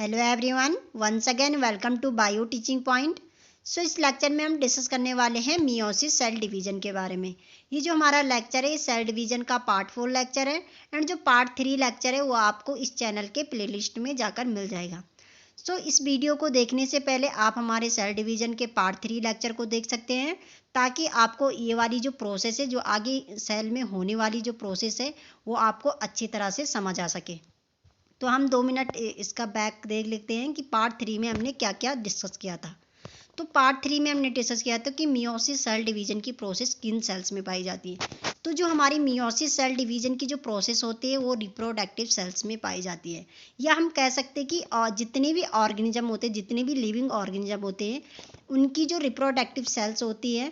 Hello everyone, once again welcome to bio teaching point. So इस lecture में हम discuss करने वाले हैं मियोसिस सेल डिवीजन के बारे में। ये जो हमारा लेक्चर है, सेल डिवीजन का पार्ट 4 लेक्चर है एंड जो पार्ट 3 लेक्चर है वो आपको इस चैनल के प्लेलिस्ट में जाकर मिल जाएगा। सो इस वीडियो को देखने से पहले आप हमारे सेल डिवीजन के पार्ट 3 लेक्चर को देख सकते हैं, ताकि आपको ये वाली जो प्रोसेस है, जो आगे सेल में होने वाली जो प्रोसेस है, वो आपको अच्छी तरह से समझ आ सके। तो हम 2 मिनट इसका बैक देख लेते हैं कि पार्ट 3 में हमने क्या क्या डिस्कस किया था। तो पार्ट 3 में हमने डिस्कस किया था कि मियोसिस सेल डिवीजन की प्रोसेस किन सेल्स में पाई जाती है। तो जो हमारी मियोसिस सेल डिवीजन की जो प्रोसेस होती है वो रिप्रोडक्टिव सेल्स में पाई जाती है, या हम कह सकते हैं कि जितने भी ऑर्गेनिज्म होते हैं, जितने भी लिविंग ऑर्गेनिज्म होते हैं, उनकी जो रिप्रोडक्टिव सेल्स होती है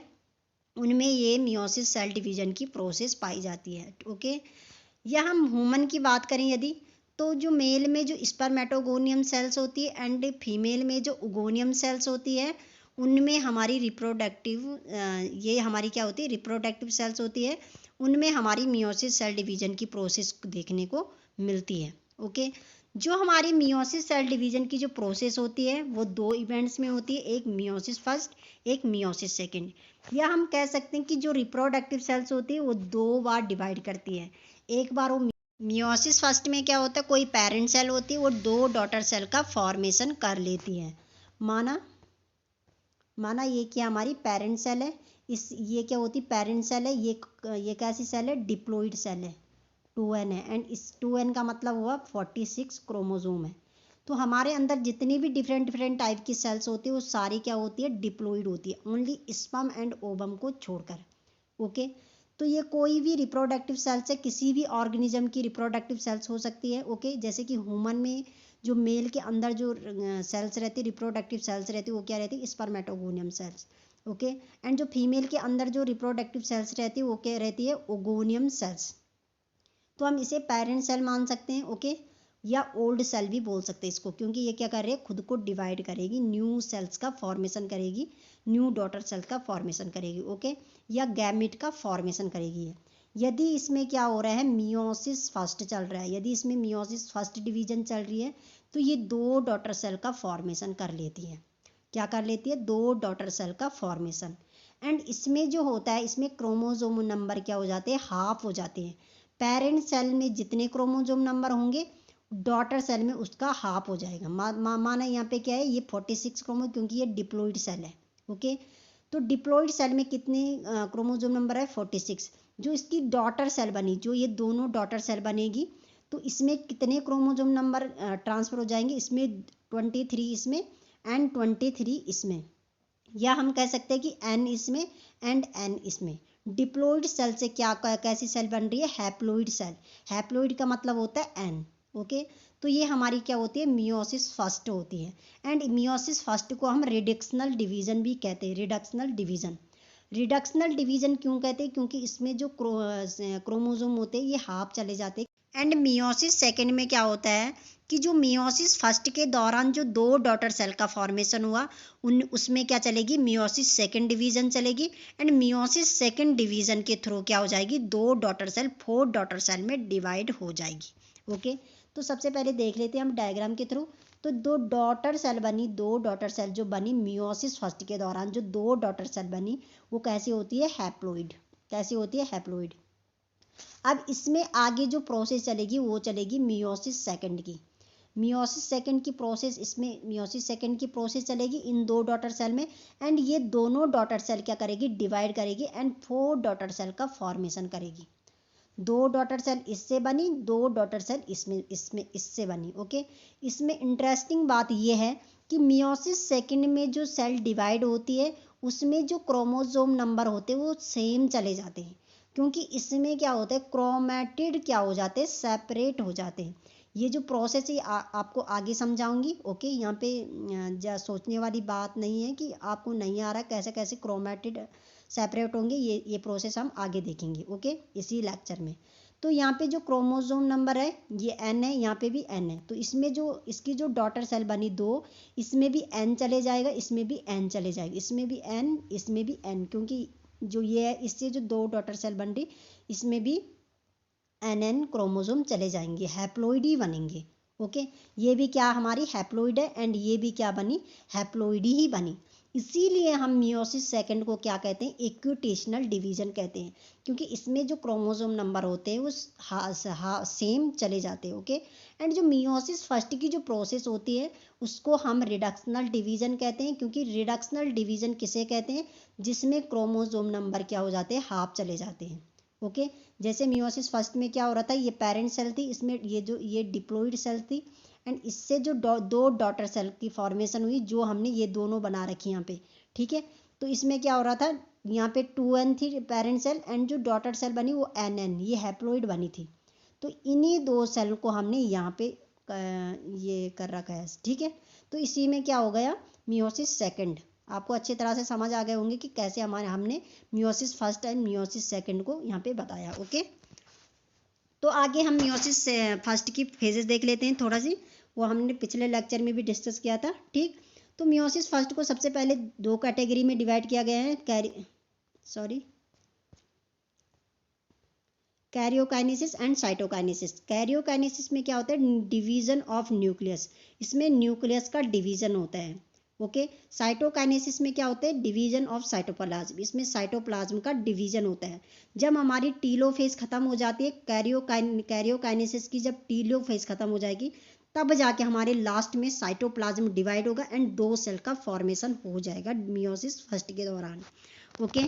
उनमें ये मियोसिस सेल डिवीजन की प्रोसेस पाई जाती है। ओके, या हम ह्यूमन की बात करें यदि, तो जो मेल में जो स्पर्मेटोगोनियम सेल्स होती है एंड फीमेल में जो ओगोनियम सेल्स होती है, उनमें हमारी रिप्रोडक्टिव ये हमारी क्या होती है, रिप्रोडक्टिव सेल्स होती है, उनमें हमारी मियोसिस सेल डिवीजन की प्रोसेस देखने को मिलती है। ओके, जो हमारी मियोसिस सेल डिवीजन की जो प्रोसेस होती है वो 2 इवेंट्स में होती है, एक मियोसिस फर्स्ट, एक मियोसिस सेकेंड। या हम कह सकते हैं कि जो रिप्रोडक्टिव सेल्स होती है वो 2 बार डिवाइड करती है। एक बार वो मियोसिस फर्स्ट में क्या होता है, कोई पेरेंट सेल होती है, वो 2 डॉटर सेल का फॉर्मेशन कर लेती है। माना ये क्या हमारी पेरेंट सेल है, ये क्या होती पेरेंट सेल है, ये कैसी सेल है, डिप्लॉइड सेल है, 2n है, एंड इस 2n का मतलब हुआ 46 क्रोमोसोम है। तो हमारे अंदर जितनी भी डिफरेंट डिफरेंट टाइप की सेल्स होती है वो सारी क्या होती है, डिप्लॉइड होती है, ओनली स्पर्म एंड ओवम को छोड़कर। ओके, तो ये कोई भी रिप्रोडक्टिव सेल्स है, किसी भी ऑर्गेनिज्म की रिप्रोडक्टिव सेल्स हो सकती है। ओके, जैसे कि ह्यूमन में जो मेल के अंदर जो सेल्स रहती है, रिप्रोडक्टिव सेल्स रहती है, वो क्या रहती है, स्पर्मेटोगोनियम सेल्स। ओके, एंड जो फीमेल के अंदर जो रिप्रोडक्टिव सेल्स रहती है वो क्या रहती है, ओगोनियम सेल्स। तो हम इसे पेरेंट सेल मान सकते हैं। ओके, या ओल्ड सेल भी बोल सकते हैं इसको, क्योंकि ये क्या कर रही है, खुद को डिवाइड करेगी, न्यू सेल्स का फॉर्मेशन करेगी, न्यू डॉटर सेल का फॉर्मेशन करेगी। ओके, या गैमिट का फॉर्मेशन करेगी है। यदि इसमें क्या हो रहा है, मियोसिस फर्स्ट चल रहा है, यदि इसमें मियोसिस फर्स्ट डिवीजन चल रही है, तो ये 2 डॉटर सेल का फॉर्मेशन कर लेती है। क्या कर लेती है, 2 डॉटर सेल का फॉर्मेशन। एंड इसमें जो होता है, इसमें क्रोमोसोम नंबर क्या हो जाते हैं, हाफ हो जाते हैं। पेरेंट सेल में जितने क्रोमोसोम नंबर होंगे, डॉटर सेल में उसका हाफ हो जाएगा। माना यहाँ पे क्या है, ये 46 क्रोमोसोम, क्योंकि ये डिप्लॉइड सेल है। ओके, तो डिप्लॉइड सेल में कितने क्रोमोसोम नंबर है, 46। जो इसकी डॉटर सेल बनी, जो ये दोनों डॉटर सेल बनेगी, तो इसमें कितने क्रोमोसोम नंबर ट्रांसफर हो जाएंगे, इसमें 23 इसमें एंड 23 इसमें। या हम कह सकते हैं कि n इसमें एंड n इसमें। डिप्लॉइड सेल से क्या कैसी सेल बन रही है, हैप्लॉइड सेल। हैप्लॉइड का मतलब होता है n। ओके, तो ये हमारी क्या होती है, मियोसिस फर्स्ट होती है। एंड मियोसिस फर्स्ट को हम रिडक्शनल डिवीजन भी कहते हैं, रिडक्शनल डिवीजन। रिडक्शनल डिवीजन क्यों कहते हैं, क्योंकि इसमें जो क्रोमोसोम होते हैं ये हाफ चले जाते हैं। एंड मियोसिस सेकेंड में क्या होता है कि जो मियोसिस फर्स्ट के दौरान जो 2 डॉटर सेल का फॉर्मेशन हुआ, उसमें क्या चलेगी, मियोसिस सेकेंड डिवीजन चलेगी। एंड मियोसिस सेकेंड डिवीजन के थ्रू क्या हो जाएगी, 2 डॉटर सेल 4 डॉटर सेल में डिवाइड हो जाएगी। ओके, तो सबसे पहले देख लेते हैं हम डायग्राम के थ्रू। तो 2 डॉटर सेल बनी, 2 डॉटर सेल जो बनी मियोसिस फर्स्ट के दौरान, जो 2 डॉटर सेल बनी वो कैसी होती है, हैप्लॉइड। कैसी होती है, हैप्लॉइड। अब इसमें आगे जो प्रोसेस चलेगी वो चलेगी मियोसिस सेकेंड की। मियोसिस सेकेंड की प्रोसेस, इसमें मियोसिस सेकेंड की प्रोसेस चलेगी इन 2 डॉटर सेल में। एंड ये दोनों डॉटर सेल क्या करेगी, डिवाइड करेगी एंड 4 डॉटर सेल का फॉर्मेशन करेगी। 2 डॉटर सेल इससे बनी, 2 डॉटर सेल इसमें इससे बनी। ओके, इसमें इंटरेस्टिंग बात यह है कि मियोसिस सेकेंड में जो सेल डिवाइड होती है उसमें जो क्रोमोसोम नंबर होते हैं वो सेम चले जाते हैं, क्योंकि इसमें क्या होता है, क्रोमैटिड क्या हो जाते हैं, सेपरेट हो जाते हैं। ये जो प्रोसेस है आपको आगे समझाऊंगी। ओके, यहाँ पे सोचने वाली बात नहीं है कि आपको नहीं आ रहा कैसे कैसे क्रोमैटिड सेपरेट होंगे, ये प्रोसेस हम आगे देखेंगे। ओके, इसी लेक्चर में। तो यहाँ पे जो क्रोमोसोम नंबर है ये n है, यहाँ पे भी n है। तो इसमें जो इसकी जो डॉटर सेल बनी 2, इसमें भी n चले जाएगा, इसमें भी n चले जाएगा, इसमें भी n, इसमें भी n, क्योंकि जो ये है इससे जो 2 डॉटर सेल बन रही इसमें भी nn क्रोमोसोम चले जाएंगे, हैप्लॉइड ही बनेंगे। ओके, ये भी क्या हमारी हैप्लोइड है एंड ये भी क्या बनी, हैप्लोइड ही बनी। इसीलिए हम मियोसिस सेकंड को क्या कहते हैं, इक्विटेशनल डिवीजन कहते हैं, क्योंकि इसमें जो क्रोमोसोम नंबर होते हैं वो सेम चले जाते हैं। ओके, एंड जो मियोसिस फर्स्ट की जो प्रोसेस होती है उसको हम रिडक्शनल डिवीजन कहते हैं, क्योंकि रिडक्शनल डिवीजन किसे कहते हैं, जिसमें क्रोमोसोम नंबर क्या हो जाते हैं, हाफ चले जाते हैं। ओके, जैसे मियोसिस फर्स्ट में क्या हो रहा था, ये पेरेंट सेल थी, इसमें ये डिप्लॉइड सेल थी एंड इससे जो दो डॉटर सेल की फॉर्मेशन हुई, जो हमने ये दोनों बना रखी यहाँ पे। ठीक है, तो इसमें क्या हो रहा था, यहाँ पे 2n थी पेरेंट सेल एंड जो डॉटर सेल बनी वो nn, ये हैप्लोइड बनी थी। तो इन्हीं दो सेल को हमने यहाँ पे ये कर रखा है। ठीक है, तो इसी में क्या हो गया, मियोसिस सेकंड। आपको अच्छी तरह से समझ आ गए होंगे कि कैसे हमने meiosis first and meiosis second को यहाँ पे बताया। ओके, तो आगे हम मियोसिस फर्स्ट की फेजेस देख लेते हैं थोड़ा सी, वो हमने पिछले लेक्चर में भी डिस्कस किया था। ठीक, तो मियोसिस फर्स्ट को सबसे पहले दो कैटेगरी में डिवाइड किया गया है, कैरियोकाइनेसिस एंड साइटोकाइनेसिस। कैरियोकाइनेसिस में क्या होता है, डिवीजन ऑफ न्यूक्लियस, इसमें न्यूक्लियस का डिवीजन होता है। ओके, साइटोकाइनेसिस में क्या होता है, डिवीजन ऑफ साइटोप्लाज्म, इसमें साइटोप्लाज्म का डिवीजन होता है। जब हमारी टीलोफेज खत्म हो जाती है, कैरियोकाइनेसिस की जब टीलोफेज खत्म हो जाएगी, तब जाके हमारे लास्ट में साइटोप्लाज्म डिवाइड होगा एंड दो सेल का फॉर्मेशन हो जाएगा मियोसिस फर्स्ट के दौरान। ओके,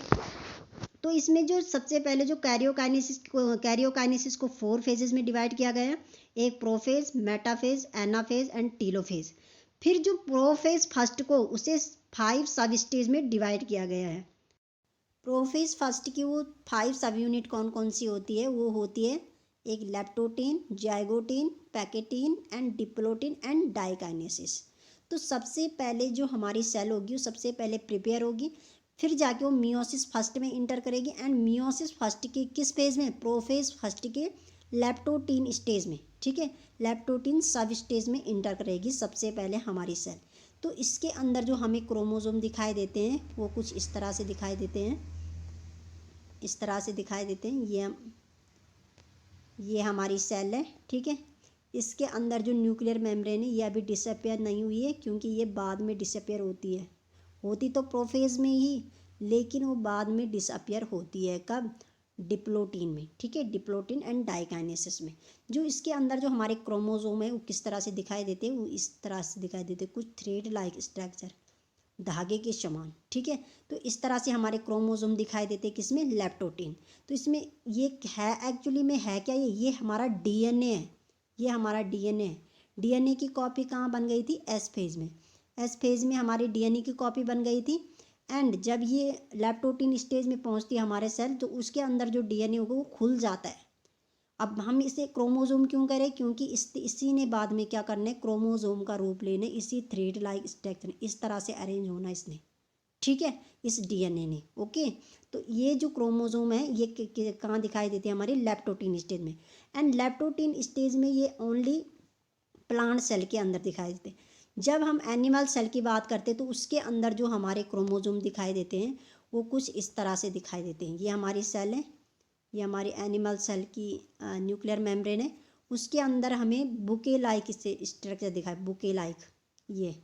तो इसमें जो सबसे पहले जो कैरियोकाइनेसिस को 4 फेजेस में डिवाइड किया गया है, एक prophase, metaphase, anaphase and telophase. फिर जो प्रोफेज फर्स्ट को उसे 5 सब स्टेज में डिवाइड किया गया है। प्रोफेज फर्स्ट की वो 5 सब यूनिट कौन कौन सी होती है, वो होती है एक leptotene, zygotene, pachytene and diplotene and diakinesis. तो सबसे पहले जो हमारी सेल होगी वो सबसे पहले प्रिपेयर होगी, फिर जाके वो मियोसिस फर्स्ट में इंटर करेगी एंड मियोसिस फर्स्ट के किस फेज में, प्रोफेज फर्स्ट के लेप्टोटीन स्टेज में। ठीक है, लेप्टोटीन सब स्टेज में इंटर करेगी सबसे पहले हमारी सेल। तो इसके अंदर जो हमें क्रोमोसोम दिखाई देते हैं वो कुछ इस तरह से दिखाई देते हैं, इस तरह से दिखाई देते हैं। ये हमारी सेल है। ठीक है, इसके अंदर जो न्यूक्लियर मेम्ब्रेन है ये अभी डिसअपियर नहीं हुई है, क्योंकि ये बाद में डिसअपियर होती तो प्रोफेज में ही, लेकिन वो बाद में डिसअपियर होती है। कब, डिप्लोटीन में। ठीक है, डिप्लोटीन एंड डाइकाइनेसिस में। जो इसके अंदर जो हमारे क्रोमोसोम है वो किस तरह से दिखाई देते हैं, वो इस तरह से दिखाई देते हैं, कुछ थ्रेड लाइक स्ट्रक्चर, धागे के समान। ठीक है, तो इस तरह से हमारे क्रोमोसोम दिखाई देते हैं, किसमें, लेप्टोटीन। तो इसमें ये है, एक्चुअली में है क्या, ये हमारा डीएनए है, ये हमारा डीएनए है। डीएनए की कॉपी कहाँ बन गई थी, एस फेज में। एस फेज में हमारी डीएनए की कॉपी बन गई थी एंड जब ये लेप्टोटीन स्टेज में पहुंचती है हमारे सेल, तो उसके अंदर जो डीएनए होगा वो खुल जाता है। अब हम इसे क्रोमोसोम क्यों करें, क्योंकि इसी ने बाद में क्या करना है, क्रोमोसोम का रूप लेने, इसी थ्रेड लाइक स्ट्रक्चर इस तरह से अरेंज होना इसने। ठीक है, इस डीएनए ने। ओके, तो ये जो क्रोमोसोम है ये कहाँ दिखाई देते हैं, हमारे लेप्टोटीन स्टेज में। एंड लेप्टोटीन स्टेज में ये ओनली प्लांट सेल के अंदर दिखाई देते हैं। जब हम एनिमल सेल की बात करते हैं तो उसके अंदर जो हमारे क्रोमोसोम दिखाई देते हैं वो कुछ इस तरह से दिखाई देते हैं। ये हमारी सेल है, ये हमारी एनिमल सेल की न्यूक्लियर मेम्ब्रेन है, उसके अंदर हमें बुके लाइक से स्ट्रक्चर दिखाई, बुके लाइक, ये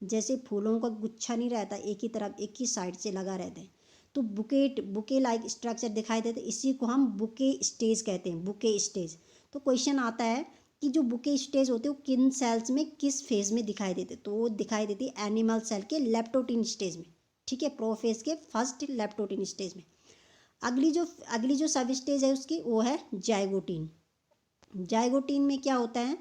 जैसे फूलों का गुच्छा नहीं रहता एक ही तरफ एक ही साइड से लगा रहता है, तो बुके लाइक स्ट्रक्चर दिखाई देते, इसी को हम बुके स्टेज कहते हैं, बुके स्टेज। तो क्वेश्चन आता है कि जो बुके स्टेज होते हैं वो किन सेल्स में किस फेज में दिखाई देते, तो वो दिखाई देती है एनिमल सेल के लेप्टोटीन स्टेज में। ठीक है, प्रोफेज के फर्स्ट लेप्टोटीन स्टेज में। अगली जो सब स्टेज है उसकी वो है जाइगोटीन। जाइगोटीन में क्या होता है,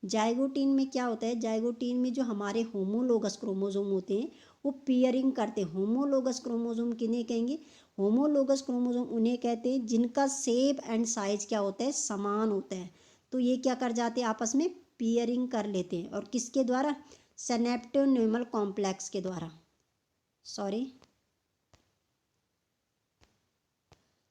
जाइगोटीन में जो हमारे होमोलोगस क्रोमोसोम होते हैं वो पेयरिंग करते हैं। होमोलोगस क्रोमोसोम किन्हें कहेंगे, होमोलोगस क्रोमोसोम उन्हें कहते हैं जिनका शेप एंड साइज क्या होता है, समान होता है। तो ये क्या कर जाते हैं, आपस में पेयरिंग कर लेते हैं, और किसके द्वारा, सिनेप्टोनेमल कॉम्प्लेक्स के द्वारा,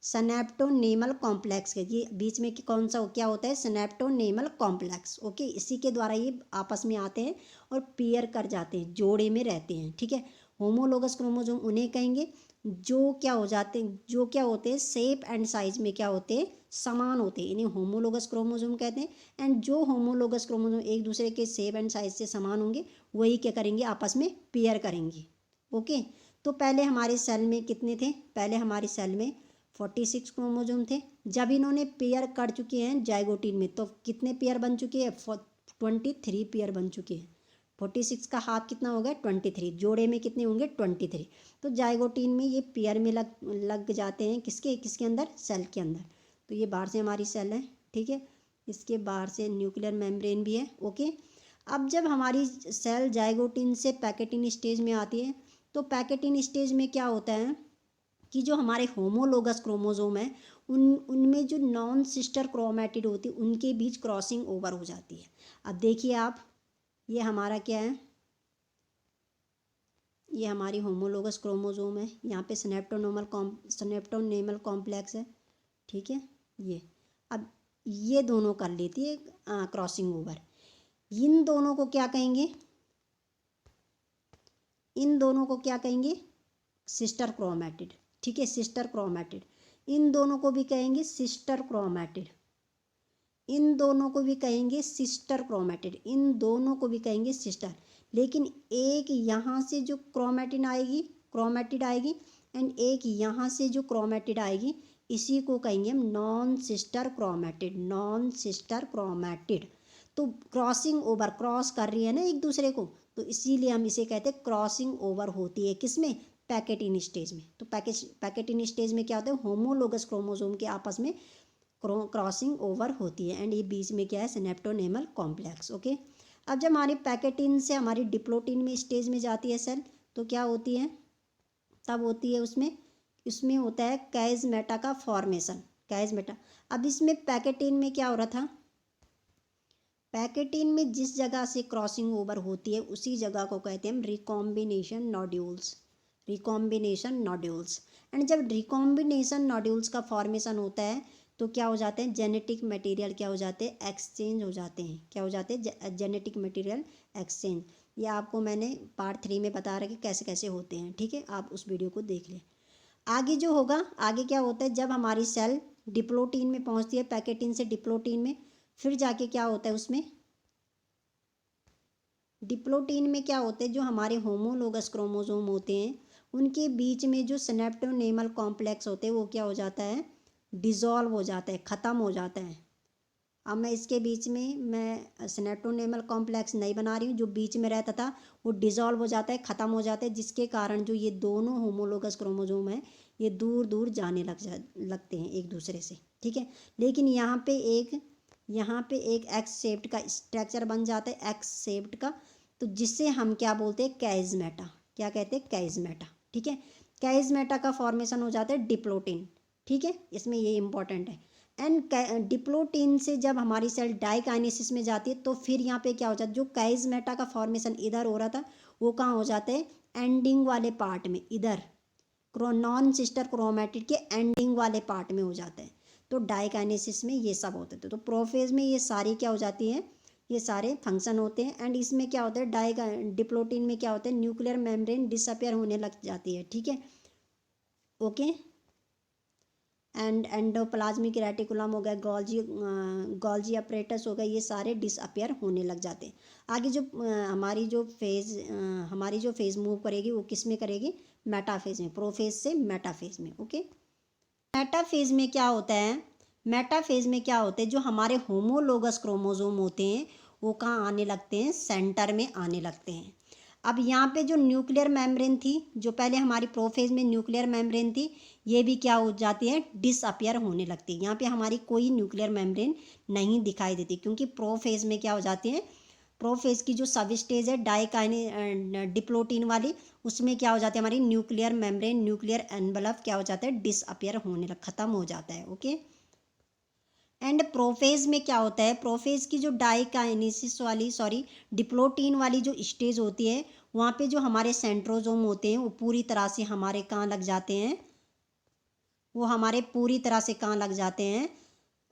सिनेप्टोनेमल कॉम्प्लेक्स के, ये बीच में कौन सा क्या होता है, सिनेप्टोनेमल कॉम्प्लेक्स। ओके, इसी के द्वारा ये आपस में आते हैं और पेयर कर जाते हैं, जोड़े में रहते हैं। ठीक है, होमोलोगस क्रोमोजोम उन्हें कहेंगे जो क्या होते हैं शेप एंड साइज में क्या होते हैं, समान होते हैं, इन्हें होमोलोगस क्रोमोजोम कहते हैं। एंड जो होमोलोगस क्रोमोजोम एक दूसरे के शेप एंड साइज से समान होंगे वही क्या करेंगे, आपस में पेयर करेंगे। ओके, तो पहले हमारे सेल में कितने थे, पहले हमारे सेल में 46 क्रोमोजोम थे। जब इन्होंने पेयर कर चुके हैं जाइगोटीन में तो कितने पेयर बन चुके हैं, 23 पेयर बन चुके हैं। 46 का हाफ कितना हो गया, 23, जोड़े में कितने होंगे, 23। तो जाइगोटीन में ये पेयर में लग जाते हैं, किसके अंदर, सेल के अंदर। तो ये बाहर से हमारी सेल है, ठीक है, इसके बाहर से न्यूक्लियर मेम्ब्रेन भी है। ओके, अब जब हमारी सेल जाइगोटीन से पैकेटिन स्टेज में आती है तो पैकेटिन स्टेज में क्या होता है कि जो हमारे होमोलोगस क्रोमोजोम है उनमें जो नॉन सिस्टर क्रोमैटिड होती है उनके बीच क्रॉसिंग ओवर हो जाती है। अब देखिए आप, ये हमारा क्या है, ये हमारी होमोलोगस क्रोमोजोम है, यहाँ पे सिनेप्टोनेमल कॉम्प्लेक्स है, ठीक है। ये अब ये दोनों कर लेती है क्रॉसिंग ओवर। इन दोनों को क्या कहेंगे, इन दोनों को क्या कहेंगे, सिस्टर क्रोमैटिड, ठीक है, सिस्टर क्रोमैटिड। इन दोनों को भी कहेंगे सिस्टर क्रोमैटिड, इन दोनों को भी कहेंगे सिस्टर क्रोमैटिड, इन दोनों को भी कहेंगे सिस्टर। लेकिन एक यहाँ से जो क्रोमैटिड आएगी एंड एक यहाँ से जो क्रोमैटिड आएगी, इसी को कहेंगे हम non sister chromatid, non sister chromatid. तो क्रॉसिंग ओवर, क्रॉस कर रही है ना एक दूसरे को, तो इसीलिए हम इसे कहते हैं क्रॉसिंग ओवर होती है, किसमें, पैकेटिन स्टेज में। तो पैकेटिन स्टेज में क्या होता है, होमोलोगस क्रोमोजोम के आपस में क्रॉसिंग ओवर होती है एंड ये बीच में क्या है, सिनेप्टोनेमल कॉम्प्लेक्स। ओके, अब जब हमारी पैकेटिन से हमारी डिप्लोटिन में स्टेज में जाती है सेल तो क्या होती है, तब होती है इसमें होता है कैज़मेटा का फॉर्मेशन, कैज़मेटा। अब इसमें पैकेटिन में क्या हो रहा था, पैकेटिन में जिस जगह से क्रॉसिंग ओवर होती है उसी जगह को कहते हैं हम recombination nodules, recombination nodules. And जब रिकॉम्बिनेशन नोड्यूल्स का फॉर्मेशन होता है तो क्या हो जाते हैं, जेनेटिक मटेरियल क्या हो जाते हैं, एक्सचेंज हो जाते हैं, क्या हो जाते हैं, जेनेटिक मटेरियल एक्सचेंज। ये आपको मैंने पार्ट 3 में बता रहा कि कैसे कैसे होते हैं, ठीक है, आप उस वीडियो को देख लें। आगे जो होगा, आगे क्या होता है, जब हमारी सेल डिप्लोटीन में पहुंचती है, पैकेटिन से डिप्लोटीन में, फिर जाके क्या होता है उसमें, डिप्लोटीन में क्या होता है, जो हमारे होमोलोगस क्रोमोजोम होते हैं उनके बीच में जो सिनेप्टोनेमल कॉम्प्लेक्स होते हैं वो क्या हो जाता है, डिज़ोल्व हो जाता है, ख़त्म हो जाता है। अब मैं इसके बीच में मैं सिनेप्टोनेमल कॉम्प्लेक्स नहीं बना रही हूँ, जो बीच में रहता था वो डिज़ोल्व हो जाता है, ख़त्म हो जाता है, जिसके कारण जो ये दोनों होमोलोगस क्रोमोजोम है ये दूर दूर जाने लगते हैं एक दूसरे से, ठीक है। लेकिन यहाँ पे एक एक्स शेप्ड का स्ट्रक्चर बन जाता है, एक्स शेप्ड का, तो जिससे हम क्या बोलते हैं, कैज़मेटा, क्या कहते हैं, कैज़मेटा, ठीक है। कैज़मेटा का फॉर्मेशन हो जाता है डिप्लोटीन, ठीक है, इसमें ये इंपॉर्टेंट है। एंड डिप्लोटीन से जब हमारी सेल डाइकाइनेसिस में जाती है तो फिर यहाँ पे क्या हो जाता है, जो कैज़मेटा का फॉर्मेशन इधर हो रहा था वो कहाँ हो जाता है, एंडिंग वाले पार्ट में, इधर नॉन सिस्टर क्रोमैटिड के एंडिंग वाले पार्ट में हो जाता है। तो डाइकाइनेसिस में ये सब होते थे। तो प्रोफेज में ये सारी क्या हो जाती है, ये सारे फंक्शन होते हैं। एंड इसमें क्या होता है, डिप्लोटीन में क्या होता है, न्यूक्लियर मेम्ब्रेन डिसअपियर होने लग जाती है, ठीक है, ओके। एंड एंडोप्लाज्मिक रेटिकुलम हो गया, गोल्जी अपरेटस हो गया, ये सारे डिसअपियर होने लग जाते हैं। आगे जो हमारी जो फेज़ मूव करेगी वो किस में करेगी, मेटाफेज में, प्रोफेज से मेटाफेज में, ओके। मेटाफेज में क्या होता है, मेटाफेज में क्या होते हैं, जो हमारे होमोलोगस क्रोमोजोम होते हैं वो कहाँ आने लगते हैं, सेंटर में आने लगते हैं। अब यहाँ पे जो न्यूक्लियर मेम्ब्रेन थी, जो पहले हमारी प्रोफेज में न्यूक्लियर मेम्ब्रेन थी, ये भी क्या हो जाती है, डिसअपियर होने लगती है। यहाँ पे हमारी कोई न्यूक्लियर मेम्ब्रेन नहीं दिखाई देती, क्योंकि प्रोफेज में क्या हो जाती है, प्रोफेज की जो सब स्टेज है डिप्लोटीन वाली, उसमें क्या हो जाती है, हमारी न्यूक्लियर मेम्ब्रेन, न्यूक्लियर एनवलप क्या हो जाता है, डिसअपियर होने लग, ख़त्म हो जाता है, ओके। एंड प्रोफेज में क्या होता है, प्रोफेज की जो डिप्लोटीन वाली जो स्टेज होती है वहाँ पे जो हमारे सेंट्रोजोम होते हैं वो पूरी तरह से हमारे कहाँ लग जाते हैं, वो हमारे पूरी तरह से कहाँ लग जाते हैं,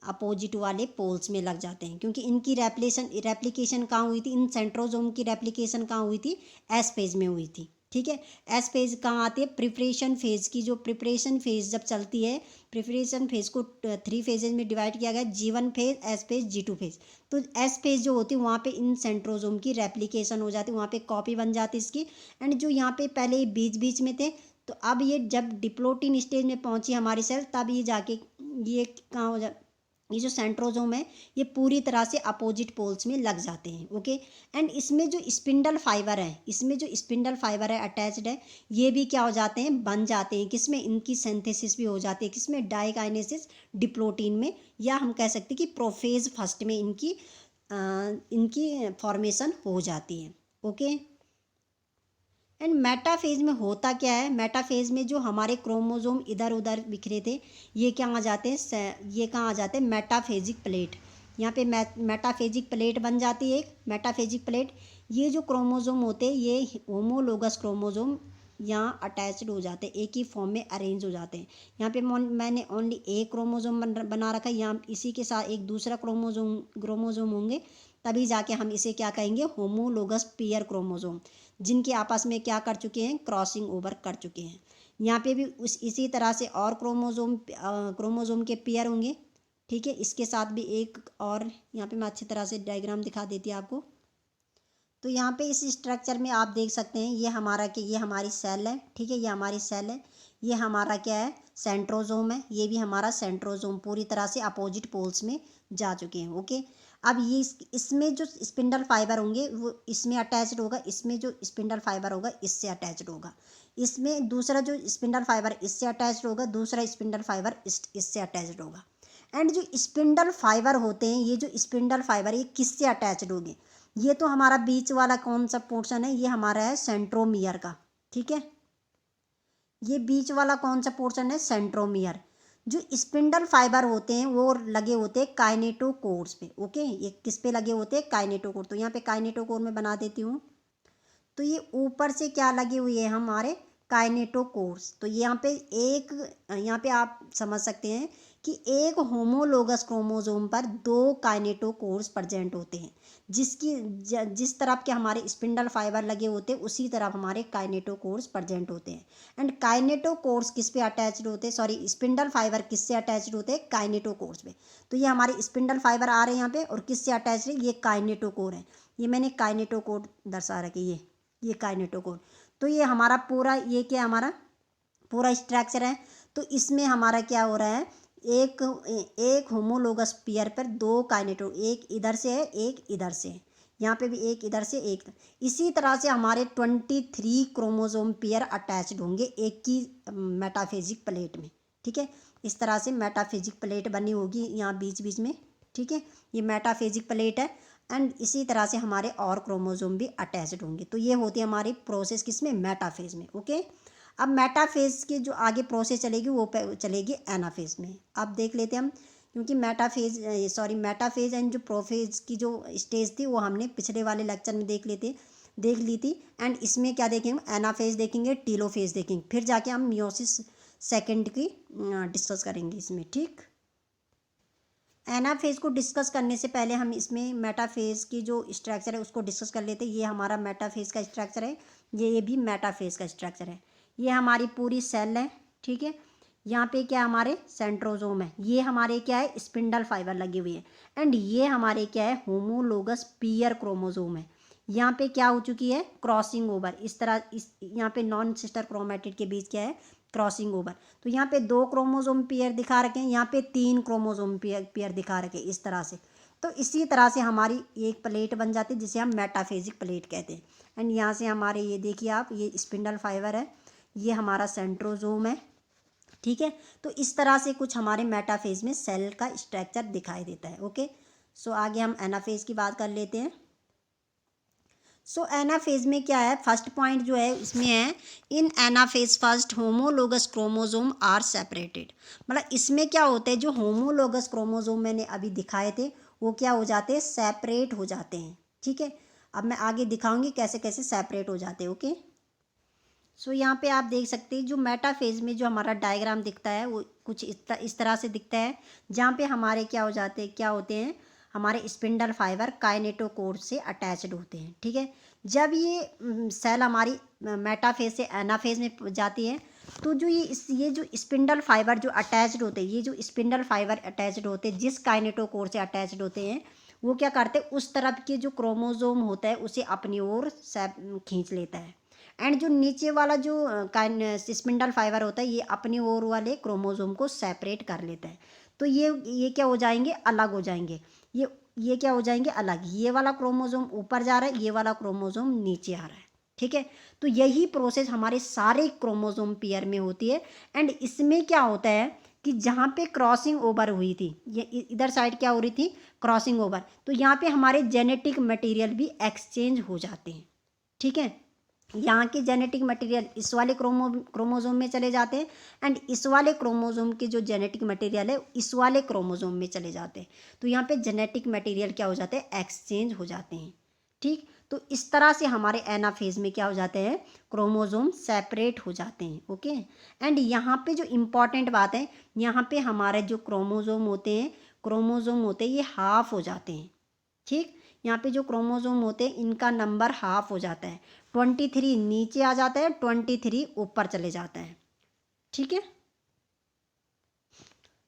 अपोजिट वाले पोल्स में लग जाते हैं। क्योंकि इनकी रेप्लिकेशन कहाँ हुई थी, इन सेंट्रोजोम की रेप्लिकेशन कहाँ हुई थी, एस फेज में हुई थी, ठीक है। एस फेज कहाँ आती है, प्रिपरेशन फेज की, जो प्रिपरेशन फेज जब चलती है, प्रिपरेशन फेज को 3 फेजेज में डिवाइड किया गया, G1 phase, S phase, G2 phase. तो एस फेज जो होती है वहाँ पे इन सेंट्रोजोम की रेप्लिकेशन हो जाती है, वहाँ पे कॉपी बन जाती है इसकी। एंड जो यहाँ पे पहले बीच बीच में थे, तो अब ये जब डिप्लोटिन स्टेज में पहुंची हमारी सेल, तब ये जाके ये कहाँ हो जा, ये जो सेंट्रोजोम है ये पूरी तरह से अपोजिट पोल्स में लग जाते हैं। ओके। एंड इसमें जो स्पिंडल फाइबर है, इसमें जो स्पिंडल फाइबर है अटैच्ड है, ये भी क्या हो जाते हैं, बन जाते हैं। किसमें, इनकी सिंथेसिस भी हो जाती है, किसमें, डाइकाइनेसिस डिप्लोटिन में, या हम कह सकते हैं कि प्रोफेज फर्स्ट में इनकी फॉर्मेशन हो जाती है। ओके। एंड मेटाफेज में होता क्या है, मेटाफेज में जो हमारे क्रोमोजोम इधर उधर बिखरे थे, ये क्या आ जाते हैं, ये कहाँ आ जाते हैं, मेटाफेजिक प्लेट। यहाँ पे मेटाफेजिक प्लेट बन जाती है एक मेटाफेजिक प्लेट। ये जो क्रोमोजोम होते हैं ये होमोलोगस क्रोमोजोम यहाँ अटैच्ड हो जाते हैं, एक ही फॉर्म में अरेंज हो जाते हैं। यहाँ पे मैंने ओनली एक क्रोमोजोम बना रखा है, यहाँ इसी के साथ एक दूसरा क्रोमोजोम होंगे, तभी जाके हम इसे क्या कहेंगे, होमोलोगस पेयर क्रोमोजोम, जिनके आपस में क्या कर चुके हैं, क्रॉसिंग ओवर कर चुके हैं। यहाँ पे भी इसी तरह से और क्रोमोजोम के पेयर होंगे। ठीक है। इसके साथ भी एक और, यहाँ पे मैं अच्छी तरह से डायग्राम दिखा देती हूँ आपको। तो यहाँ पे इस स्ट्रक्चर में आप देख सकते हैं, ये हमारी सेल है। ठीक है, ये हमारी सेल है, ये हमारा क्या है, सेंट्रोजोम है, ये भी हमारा सेंट्रोजोम पूरी तरह से अपोजिट पोल्स में जा चुके हैं। ओके। अब ये इसमें जो स्पिंडल फाइबर होंगे वो इसमें अटैच्ड होगा, इसमें जो स्पिंडल फाइबर होगा इससे अटैच्ड होगा, इसमें दूसरा जो स्पिंडल फाइबर इससे अटैच्ड होगा, दूसरा स्पिंडल फाइबर इससे अटैच्ड होगा। एंड जो स्पिंडल फाइबर होते हैं, ये जो स्पिंडल फाइबर ये किससे अटैच्ड होंगे, ये तो हमारा बीच वाला कौन सा पोर्शन है, ये हमारा है सेंट्रोमियर का। ठीक है, ये बीच वाला कौन सा पोर्शन है, सेंट्रोमियर। जो स्पिंडल फाइबर होते हैं वो लगे होते हैं काइनेटोकोर्स पे। ओके, ये किस पे लगे होते हैं, काइनेटोकोर। तो यहाँ पे काइनेटोकोर में बना देती हूँ। तो ये ऊपर से क्या लगे हुए हैं हमारे, काइनेटोकोर्स। तो यहाँ पे आप समझ सकते हैं कि एक होमोलोगस क्रोमोजोम पर 2 काइनेटोकोर्स प्रेजेंट होते हैं, जिस तरफ के हमारे स्पिंडल फाइबर लगे होते हैं उसी तरफ हमारे काइनेटोकोर्स प्रेजेंट होते हैं। एंड काइनेटोकोर्स किस पे अटैच्ड होते हैं, सॉरी, स्पिंडल फाइबर किससे अटैच्ड होते हैं, काइनेटोकोर्स पे। तो ये हमारे स्पिंडल फाइबर आ रहे हैं यहाँ पे, और किससे अटैच्ड है, ये काइनेटोकोर है। ये मैंने काइनेटोकोर दर्शा रखी, ये काइनेटोकोर। तो ये हमारा पूरा, ये क्या हमारा पूरा स्ट्रक्चर है। तो इसमें हमारा क्या हो रहा है, एक होमोलोगस पेयर पर 2 काइनेटो, एक इधर से है एक इधर से है, यहाँ पे भी एक इधर से एक। इसी तरह से हमारे 23 क्रोमोसोम पेयर अटैच्ड होंगे एक ही मेटाफेजिक प्लेट में। ठीक है, इस तरह से मेटाफेजिक प्लेट बनी होगी यहाँ बीच बीच में। ठीक है, ये मेटाफेजिक प्लेट है। एंड इसी तरह से हमारे और क्रोमोसोम भी अटैच्ड होंगे। तो ये होती है हमारी प्रोसेस किसमें, मेटाफेज में। ओके। अब मेटाफेज की जो आगे प्रोसेस चलेगी वो चलेगी एनाफेज में। अब देख लेते हैं हम, क्योंकि मेटाफेज एंड जो प्रोफेज की जो स्टेज थी वो हमने पिछले वाले लेक्चर में देख ली थी। एंड इसमें क्या देखेंगे, एनाफेज देखेंगे, टीलोफेज देखेंगे, फिर जाके हम मियोसिस सेकेंड की डिस्कस करेंगे इसमें। ठीक, एनाफेज को डिस्कस करने से पहले हम इसमें मेटाफेज की जो स्ट्रक्चर है उसको डिस्कस कर लेते हैं। ये हमारा मेटाफेज का स्ट्रक्चर है, ये भी मेटाफेज का स्ट्रक्चर है। ये हमारी पूरी सेल है। ठीक है, यहाँ पे क्या हमारे सेंट्रोजोम है, ये हमारे क्या है, स्पिंडल फाइबर लगी हुई है। एंड ये हमारे क्या है, होमोलोगस पेयर क्रोमोजोम है। यहाँ पे क्या हो चुकी है, क्रॉसिंग ओवर। इस तरह यहाँ पे नॉन सिस्टर क्रोमेटिड के बीच क्या है, क्रॉसिंग ओवर। तो यहाँ पे 2 क्रोमोसोम पेयर दिखा रखे हैं, यहाँ पे 3 क्रोमोसोम पेयर दिखा रखे हैं इस तरह से। तो इसी तरह से हमारी एक प्लेट बन जाती है जिसे हम मेटाफेजिक प्लेट कहते हैं। एंड यहाँ से हमारे ये देखिए आप, ये स्पिंडल फाइबर है, ये हमारा सेंट्रोजोम है। ठीक है, तो इस तरह से कुछ हमारे मेटाफेज में सेल का स्ट्रक्चर दिखाई देता है। ओके, सो आगे हम एनाफेज की बात कर लेते हैं। सो एनाफेज में क्या है, फर्स्ट पॉइंट जो है इसमें है, in anaphase first homologous chromosome are separated. मतलब इसमें क्या होता है, जो होमोलोगस क्रोमोसोम मैंने अभी दिखाए थे वो क्या हो जाते हैं, सेपरेट हो जाते हैं। ठीक है, अब मैं आगे दिखाऊंगी कैसे कैसे सेपरेट हो जाते हैं। ओके, सो यहाँ पे आप देख सकते हैं जो मेटाफेज में जो हमारा डायग्राम दिखता है वो कुछ इस तरह से दिखता है, जहाँ पे हमारे क्या होते हैं हमारे स्पिंडल फाइबर काइनेटोकोर से अटैच्ड होते हैं। ठीक है, जब ये सेल हमारी मेटाफेज से एनाफेज में जाती है तो जो ये जो स्पिंडल फाइबर जो अटैच्ड होते हैं, ये जो स्पिंडल फाइबर अटैच्ड होते हैं जिस काइनेटोकोर से अटैच्ड होते हैं, वो क्या करते हैं, उस तरफ के जो क्रोमोसोम होता है उसे अपनी ओर खींच लेता है। एंड जो नीचे वाला जो स्पिंडल फाइबर होता है ये अपनी ओर वाले क्रोमोसोम को सेपरेट कर लेता है। तो ये क्या हो जाएंगे, अलग हो जाएंगे। ये क्या हो जाएंगे, अलग। ये वाला क्रोमोसोम ऊपर जा रहा है, ये वाला क्रोमोसोम नीचे आ रहा है। ठीक है, तो यही प्रोसेस हमारे सारे क्रोमोसोम पेयर में होती है। एंड इसमें क्या होता है कि जहाँ पे क्रॉसिंग ओवर हुई थी, ये इधर साइड क्या हो रही थी, क्रॉसिंग ओवर, तो यहाँ पे हमारे जेनेटिक मटेरियल भी एक्सचेंज हो जाते हैं। ठीक है, यहाँ के जेनेटिक मटेरियल इस वाले क्रोमोसोम में चले जाते हैं एंड इस वाले क्रोमोसोम के जो जेनेटिक मटेरियल है इस वाले क्रोमोसोम में चले जाते हैं। तो यहाँ पे जेनेटिक मटेरियल क्या हो जाते हैं, एक्सचेंज हो जाते हैं। ठीक, तो इस तरह से हमारे एनाफेज में क्या हो जाते हैं, क्रोमोसोम सेपरेट हो जाते हैं। ओके, एंड यहाँ पे जो इम्पॉर्टेंट बात है, यहाँ पे हमारे जो क्रोमोसोम होते हैं ये हाफ हो जाते हैं। ठीक, यहाँ पे जो क्रोमोसोम होते हैं इनका नंबर हाफ हो जाता है। 23 नीचे आ जाता है, 23 ऊपर चले जाता है। ठीक है,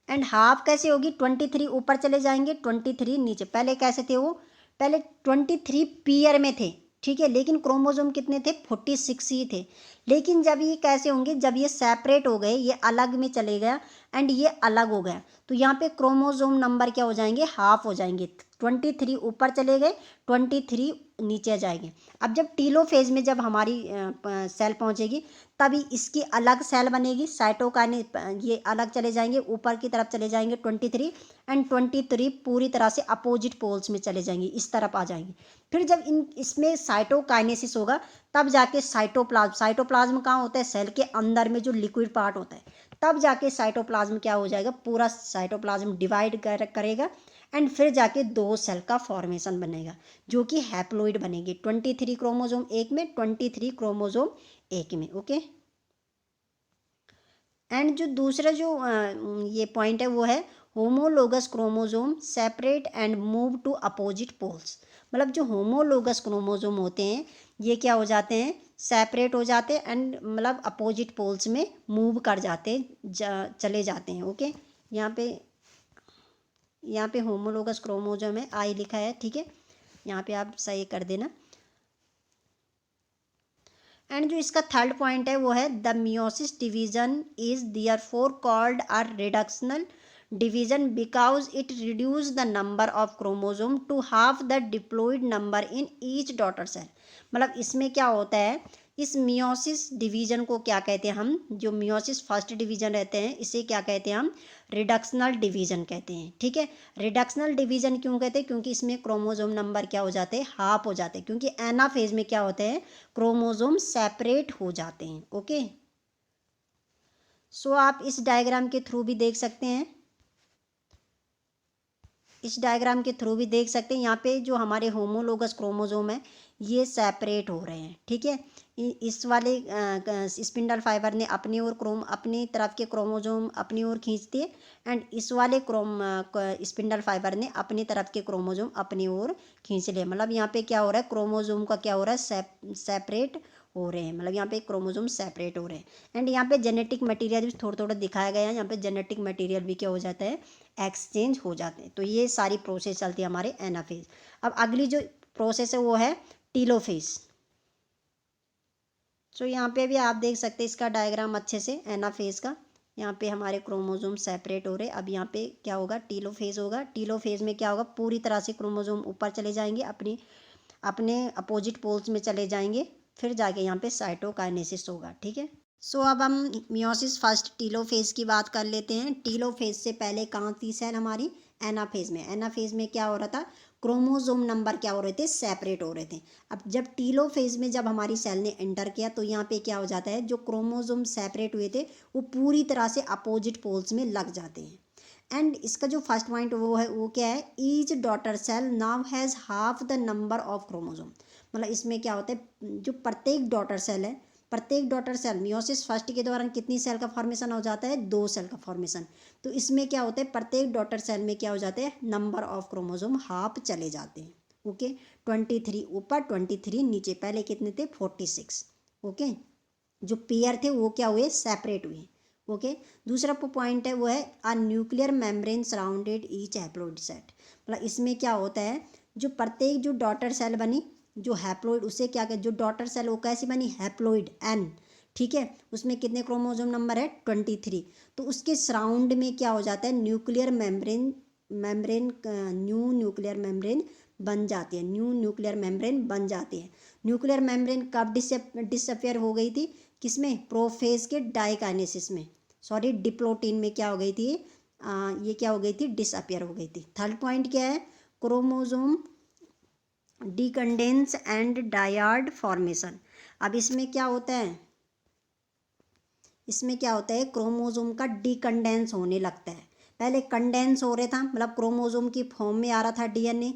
एंड हाफ कैसे होगी, 23 ऊपर चले जाएंगे, 23 नीचे। पहले कैसे थे वो, पहले 23 पेयर में थे। ठीक है, लेकिन क्रोमोसोम कितने थे, 46 ही थे। लेकिन जब ये कैसे होंगे, जब ये सेपरेट हो गए, ये अलग में चले गया एंड ये अलग हो गया, तो यहाँ पे क्रोमोसोम नंबर क्या हो जाएंगे, हाफ हो जाएंगे। 23 ऊपर चले गए, 23 नीचे जाएंगे। अब जब टीलोफेज में जब हमारी सेल पहुंचेगी तभी इसकी अलग सेल बनेगी, साइटोकाइनेस, ये अलग चले जाएंगे, ऊपर की तरफ चले जाएंगे 23 एंड 23 पूरी तरह से अपोजिट पोल्स में चले जाएंगे, इस तरफ आ जाएंगे। फिर जब इसमें साइटोकाइनेसिस होगा तब जाके साइटोप्लाज्म कहाँ होता है, सेल के अंदर में जो लिक्विड पार्ट होता है, तब जाके साइटोप्लाज्म क्या हो जाएगा, पूरा साइटोप्लाज्म डिवाइड करेगा एंड फिर जाके 2 सेल का फॉर्मेशन बनेगा जो कि हैप्लोइड बनेगी, 23 क्रोमोसोम एक में, 23 क्रोमोसोम एक में। ओके, एंड जो दूसरा जो ये पॉइंट है वो है homologous chromosome separate and move to opposite poles. मतलब जो होमोलोगस क्रोमोसोम होते हैं ये क्या हो जाते हैं, सेपरेट हो जाते हैं एंड मतलब अपोजिट पोल्स में मूव कर जाते हैं, चले जाते हैं। ओके, यहाँ पे होमोलोगस क्रोमोसोम है, आई लिखा है। ठीक है, यहाँ पे आप सही कर देना। एंड जो इसका थर्ड पॉइंट है वो है the meiosis division is therefore called a reductional division because it reduce the number of chromosome to half the diploid number in each daughter cell. मतलब इसमें क्या होता है, इस मियोसिस डिवीजन को क्या कहते हैं हम, जो मियोसिस फर्स्ट डिवीजन रहते हैं इसे क्या कहते हैं हम, रिडक्शनल डिवीजन कहते हैं। ठीक है, रिडक्शनल डिवीजन क्यों कहते हैं, क्योंकि इसमें क्रोमोसोम नंबर क्या हो जाते हैं, हाफ हो जाते हैं, क्योंकि एनाफेज में क्या होते हैं, क्रोमोसोम सेपरेट हो जाते हैं। ओके, सो आप इस डायग्राम के थ्रू भी देख सकते हैं, इस डायग्राम के थ्रू भी देख सकते हैं, यहाँ पे जो हमारे होमोलोगस क्रोमोसोम है ये सेपरेट हो रहे हैं। ठीक है, इस वाले स्पिंडल फाइबर ने अपनी ओर अपनी तरफ के क्रोमोसोम अपनी ओर खींच दिए एंड इस वाले स्पिंडल फाइबर ने अपनी तरफ के क्रोमोसोम अपनी ओर खींच लिए। मतलब यहाँ पे क्या हो रहा है, क्रोमोसोम का क्या हो रहा है, सेपरेट हो रहे हैं। मतलब यहाँ पे क्रोमोसोम सेपरेट हो रहे हैं एंड यहाँ पे जेनेटिक मटेरियल भी थोड़ा थोड़ा दिखाया गया है, यहाँ पे जेनेटिक मटेरियल भी क्या हो जाता है, एक्सचेंज हो जाते हैं। तो ये सारी प्रोसेस चलती है हमारे एनाफेज। अब अगली जो प्रोसेस है वो है टीलोफेज। सो यहाँ पे भी आप देख सकते हैं इसका डायग्राम अच्छे से, एनाफेज का। यहाँ पे हमारे क्रोमोसोम सेपरेट हो रहे। अब यहाँ पे क्या होगा, टीलोफेज होगा। टीलोफेज में क्या होगा, पूरी तरह से क्रोमोसोम ऊपर चले जाएंगे, अपने अपोजिट पोल्स में चले जाएंगे, फिर जाके यहाँ पे साइटोकाइनेसिस होगा। ठीक है, सो अब हम मियोसिस फर्स्ट टीलोफेज की बात कर लेते हैं। टीलोफेज से पहले कहाँ थी सेल हमारी, एनाफेज में। एनाफेज में क्या हो रहा था, क्रोमोसोम नंबर क्या हो रहे थे, सेपरेट हो रहे थे। अब जब टीलोफेज में जब हमारी सेल ने एंटर किया तो यहाँ पे क्या हो जाता है, जो क्रोमोसोम सेपरेट हुए थे वो पूरी तरह से अपोजिट पोल्स में लग जाते हैं। एंड इसका जो फर्स्ट पॉइंट वो है वो क्या है, each daughter cell now has half the number of chromosome. मतलब इसमें क्या होता है, जो प्रत्येक डॉटर सेल है, प्रत्येक डॉटर सेल मियोसिस फर्स्ट के दौरान कितनी सेल का फॉर्मेशन हो जाता है, 2 सेल का फॉर्मेशन। तो इसमें क्या होता है, प्रत्येक डॉटर सेल में क्या हो जाते हैं, नंबर ऑफ क्रोमोसोम हाफ चले जाते हैं। ओके 23 ऊपर 23 नीचे, पहले कितने थे 46। ओके जो पेयर थे वो क्या हुए सेपरेट हुए। ओके दूसरा पॉइंट है वो है a nuclear membrane surrounded each haploid set. मतलब इसमें क्या होता है जो प्रत्येक जो डॉटर सेल बनी जो हैप्लॉइड उसे क्या कहते जो डॉटर सेल वो कैसी बनी हैप्लॉइड एन, ठीक है उसमें कितने क्रोमोसोम नंबर है 23। तो उसके सराउंड में क्या हो जाता है nuclear membrane new nuclear membrane बन जाती है, न्यू न्यूक्लियर मेम्ब्रेन बन जाती है। न्यूक्लियर मेम्ब्रेन कब डिसअपियर हो गई थी किसमें प्रोफेज के डाइकाइनेसिस में, सॉरी डिप्लोटीन में क्या हो गई थी ये क्या हो गई थी डिसअपियर हो गई थी। थर्ड पॉइंट क्या है क्रोमोसोम डिकंडेंस एंड डायड फॉर्मेशन। अब इसमें क्या होता है क्रोमोसोम का डिकंडेंस होने लगता है। पहले कंडेंस हो रहा था मतलब क्रोमोसोम की फॉर्म में आ रहा था डीएनए,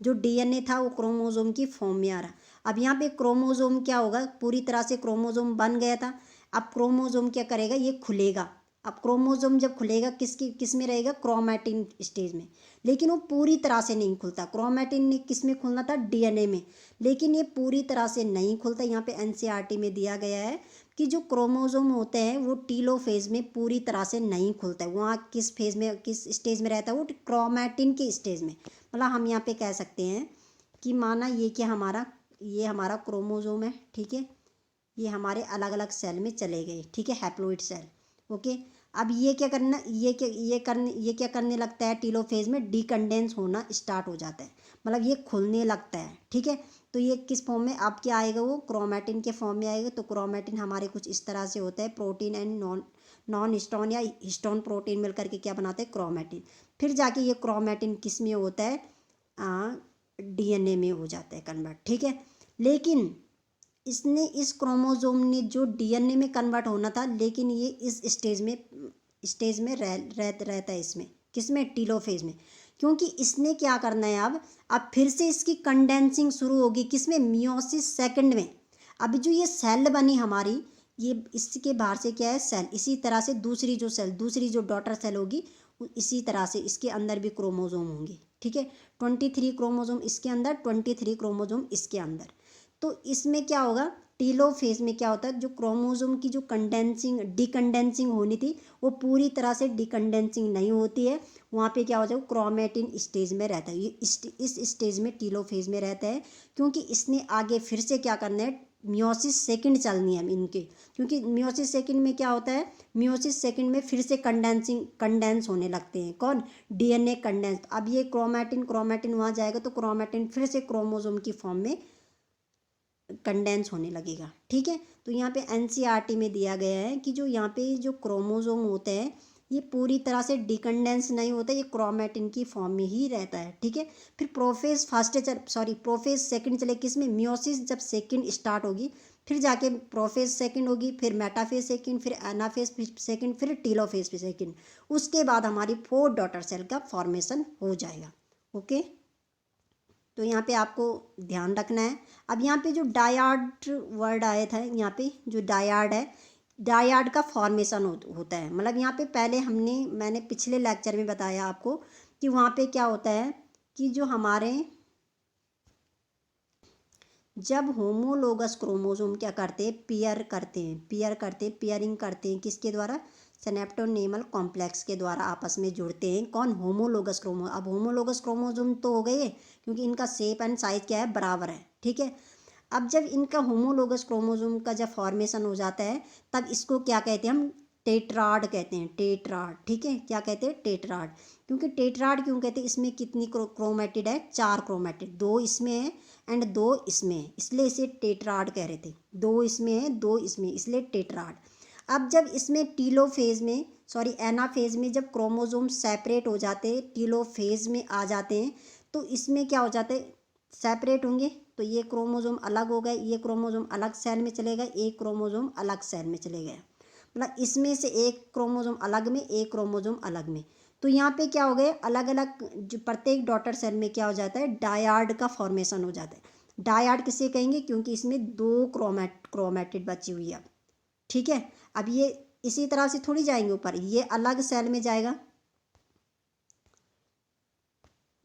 जो डीएनए था वो क्रोमोसोम की फॉर्म में आ रहा। अब यहाँ पे क्रोमोसोम क्या होगा पूरी तरह से क्रोमोसोम बन गया था। अब क्रोमोसोम क्या करेगा ये खुलेगा। अब क्रोमोसोम जब खुलेगा किस में रहेगा क्रोमैटिन स्टेज में, लेकिन वो पूरी तरह से नहीं खुलता। क्रोमैटिन ने किस में खुलना था डीएनए में, लेकिन ये पूरी तरह से नहीं खुलता। यहाँ पे एनसीईआरटी में दिया गया है कि जो क्रोमोसोम होते हैं वो टीलोफेज में पूरी तरह से नहीं खुलता है। वहाँ किस फेज में किस स्टेज में रहता है वो क्रोमैटिन के स्टेज में। मतलब हम यहाँ पे कह सकते हैं कि माना ये क्या ये हमारा क्रोमोसोम है, ठीक है ये हमारे अलग अलग सेल में चले गए, ठीक है हैप्लॉइड सेल। ओके अब ये क्या करने लगता है टीलोफेज में डिकंडेंस होना स्टार्ट हो जाता है, मतलब ये खुलने लगता है, ठीक है। तो ये किस फॉर्म में अब क्या आएगा वो क्रोमैटिन के फॉर्म में आएगा। तो क्रोमैटिन हमारे कुछ इस तरह से होता है प्रोटीन एंड नॉन हिस्टोन या हिस्टोन प्रोटीन मिलकर के क्या बनाते हैं क्रोमैटिन। फिर जाके ये क्रोमैटिन किस में होता है डीएनए में हो जाता है कन्वर्ट, ठीक है। लेकिन इस क्रोमोसोम ने जो डीएनए में कन्वर्ट होना था लेकिन ये इस स्टेज में रहता है इसमें किसमें टीलोफेज में, क्योंकि इसने क्या करना है अब फिर से इसकी कंडेंसिंग शुरू होगी किसमें मियोसिस सेकंड में। अभी जो ये सेल बनी हमारी ये इसके बाहर से क्या है सेल, इसी तरह से दूसरी जो डॉटर सेल होगी इसी तरह से इसके अंदर भी क्रोमोसोम होंगे, ठीक है 23 क्रोमोसोम इसके अंदर 23 क्रोमोसोम इसके अंदर। तो इसमें क्या होगा टीलोफेज में क्या होता है जो क्रोमोसोम की जो डिकंडेंसिंग होनी थी वो पूरी तरह से डिकंडेंसिंग नहीं होती है। वहाँ पे क्या हो जाए क्रोमैटिन स्टेज में रहता है, ये इस स्टेज में टीलोफेज में रहता है, क्योंकि इसने आगे फिर से क्या करना है मियोसिस सेकंड चलनी है इनके। क्योंकि मियोसिस सेकंड में क्या होता है मियोसिस सेकंड में फिर से कंडेंस होने लगते हैं कौन डीएनए कंडेंस। अब ये क्रोमैटिन वहाँ जाएगा तो क्रोमैटिन फिर से क्रोमोसोम की फॉर्म में कंडेंस होने लगेगा, ठीक है। तो यहाँ पे एनसीईआरटी में दिया गया है कि जो यहाँ पे जो क्रोमोसोम होते हैं ये पूरी तरह से डिकंडेंस नहीं होता, ये क्रोमैटिन की फॉर्म में ही रहता है, ठीक है। फिर प्रोफेज सेकंड चले किस में मियोसिस जब सेकंड स्टार्ट होगी फिर जाके प्रोफेज सेकंड होगी, फिर मेटाफेज सेकंड, फिर एनाफेज सेकंड, फिर टीलोफेज सेकंड। उसके बाद हमारी 4 डॉटर सेल का फॉर्मेशन हो जाएगा। ओके तो यहाँ पे आपको ध्यान रखना है। अब यहाँ पे जो डायाड वर्ड आया था यहाँ पे जो डायाड है डायाड का फॉर्मेशन होता है। मतलब यहाँ पे पहले मैंने पिछले लेक्चर में बताया आपको कि वहाँ पे क्या होता है कि जो हमारे जब होमोलोगस क्रोमोसोम क्या करते हैं पेयरिंग करते हैं किसके द्वारा सिनेप्टोनेमल कॉम्प्लेक्स के द्वारा आपस में जुड़ते हैं कौन होमोलोगस क्रोमोसोम। अब होमोलोगस क्रोमोसोम तो हो गए क्योंकि इनका शेप एंड साइज क्या है बराबर है, ठीक है। अब जब इनका होमोलोगस क्रोमोसोम का जब फॉर्मेशन हो जाता है तब इसको क्या कहते हैं हम टेट्राड कहते हैं टेट्राड, ठीक है क्या कहते हैं टेट्राड। क्योंकि टेट्राड क्यों कहते हैं इसमें कितनी क्रोमैटिड है 4 क्रोमैटिड, 2 इसमें है एंड 2 इसमें है इसलिए इसे टेट्राड कह रहे थे। 2 इसमें है 2 इसमें इसलिए टेट्राड। अब जब इसमें एनाफेज में जब क्रोमोसोम सेपरेट हो जाते हैं टीलोफेज में आ जाते हैं तो इसमें क्या हो जाता है सेपरेट होंगे तो ये क्रोमोसोम अलग हो गए, ये क्रोमोसोम अलग सेल में चले गए, एक क्रोमोसोम अलग सेल में चले गए। मतलब इसमें से एक क्रोमोसोम अलग में एक क्रोमोसोम अलग में। तो यहाँ पे क्या हो गए अलग अलग जो प्रत्येक डॉटर सेल में क्या हो जाता है डायाड का फॉर्मेशन हो जाता है। डायाड किसे कहेंगे क्योंकि इसमें 2 क्रोमैटिड बची हुई है, ठीक है। अब ये इसी तरह से थोड़ी जाएंगे ऊपर, ये अलग सेल में जाएगा,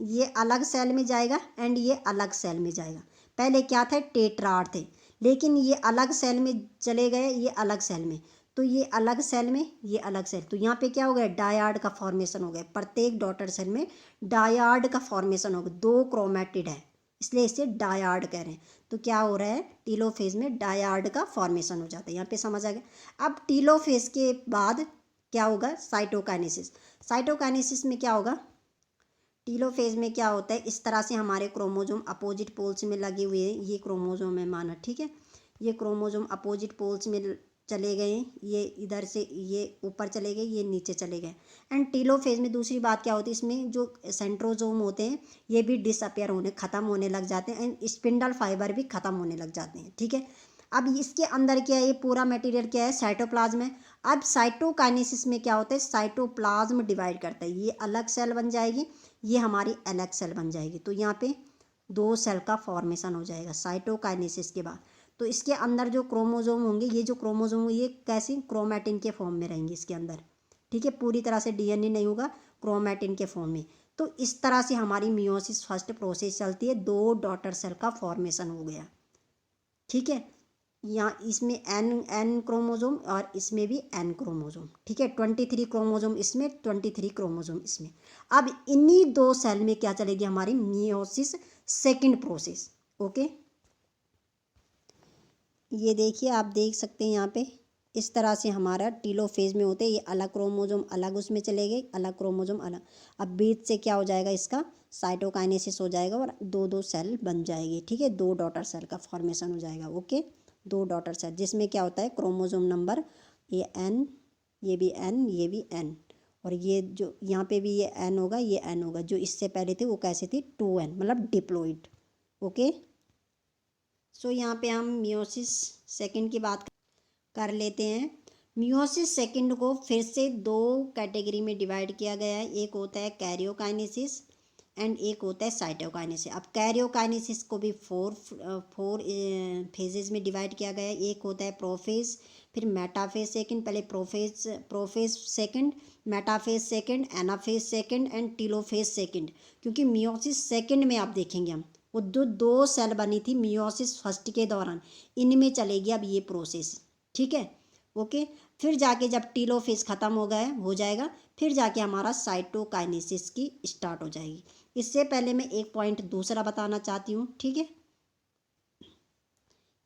ये अलग सेल में जाएगा एंड ये अलग सेल में जाएगा। पहले क्या थे, टेट्राड थे, लेकिन ये अलग सेल में चले गए, ये अलग सेल में, तो ये अलग सेल में, ये अलग सेल, तो यहाँ पे क्या हो गया, डायाड का फॉर्मेशन हो गया। प्रत्येक डॉटर सेल में डायाड का फॉर्मेशन हो गया। 2 क्रोमेटिड है इसलिए इसे डायाड कह रहे हैं। तो क्या हो रहा है, टीलोफेज में डायाड का फॉर्मेशन हो जाता है। यहाँ पे समझ आ गया। अब टीलोफेज के बाद क्या होगा, साइटोकाइनेसिस। साइटोकाइनेसिस में क्या होगा, टीलोफेज में क्या होता है, इस तरह से हमारे क्रोमोजोम अपोजिट पोल्स में लगे हुए हैं। ये क्रोमोजोम है माना, ठीक है, ये क्रोमोजोम अपोजिट पोल्स में चले गए, ये इधर से ये ऊपर चले गए, ये नीचे चले गए। एंड टीलोफेज में दूसरी बात क्या होती है, इसमें जो सेंट्रोजोम होते हैं ये भी डिसअपियर होने, ख़त्म होने लग जाते हैं, एंड स्पिंडल फाइबर भी ख़त्म होने लग जाते हैं, ठीक है। अब इसके अंदर क्या है, ये पूरा मटेरियल क्या है, साइटोप्लाज्म है। अब साइटोकाइनेसिस में क्या होता है, साइटोप्लाज्म डिवाइड करता है, ये अलग सेल बन जाएगी, ये हमारी अलग सेल बन जाएगी। तो यहाँ पे 2 सेल का फॉर्मेशन हो जाएगा साइटोकाइनेसिस के बाद। तो इसके अंदर जो क्रोमोजोम होंगे, ये जो क्रोमोजोम होंगे ये कैसे, क्रोमैटिन के फॉर्म में रहेंगे इसके अंदर, ठीक है, पूरी तरह से डीएनए नहीं होगा, क्रोमैटिन के फॉर्म में। तो इस तरह से हमारी मियोसिस फर्स्ट प्रोसेस चलती है। 2 डॉटर सेल का फॉर्मेशन हो गया, ठीक है। यहाँ इसमें एन क्रोमोजोम और इसमें भी एन क्रोमोजोम, ठीक है, 23 क्रोमोजोम इसमें, 23 क्रोमोजोम इसमें। अब इन्हीं 2 सेल में क्या चलेगी, हमारी मियोसिस सेकंड प्रोसेस। ओके, ये देखिए, आप देख सकते हैं यहाँ पे इस तरह से हमारा टीलोफेज में होते हैं। ये अलग क्रोमोजोम अलग उसमें चले गए, अलग क्रोमोजोम अलग। अब बीच से क्या हो जाएगा, इसका साइटोकाइनेसिस हो जाएगा और 2 सेल बन जाएगी, ठीक है, 2 डॉटर सेल का फॉर्मेशन हो जाएगा। ओके, 2 डॉटर सेल जिसमें क्या होता है, क्रोमोजोम नंबर ये एन, ये भी एन, ये भी एन, और ये जो यहाँ पे भी ये एन होगा, ये एन होगा। जो इससे पहले थी वो कैसे थी, 2n, मतलब डिप्लॉइड। ओके, सो यहाँ पे हम मियोसिस सेकंड की बात कर लेते हैं। मियोसिस सेकंड को फिर से 2 कैटेगरी में डिवाइड किया गया है। एक होता है कैरियोकाइनेसिस एंड एक होता है साइटोकाइनेसिस। अब कैरियोकाइनेसिस को भी फोर फेजेस में डिवाइड किया गया है। एक होता है प्रोफेज, फिर मेटाफेज सेकंड, पहले prophase second, metaphase second, anaphase second and telophase second. क्योंकि मियोसिस सेकंड में आप देखेंगे हम वो 2 सेल बनी थी मियोसिस फर्स्ट के दौरान, इनमें चलेगी अब ये प्रोसेस, ठीक है। ओके, फिर जाके जब टीलोफेज ख़त्म हो जाएगा, फिर जाके हमारा साइटोकाइनेसिस की स्टार्ट हो जाएगी। इससे पहले मैं एक पॉइंट दूसरा बताना चाहती हूँ, ठीक है।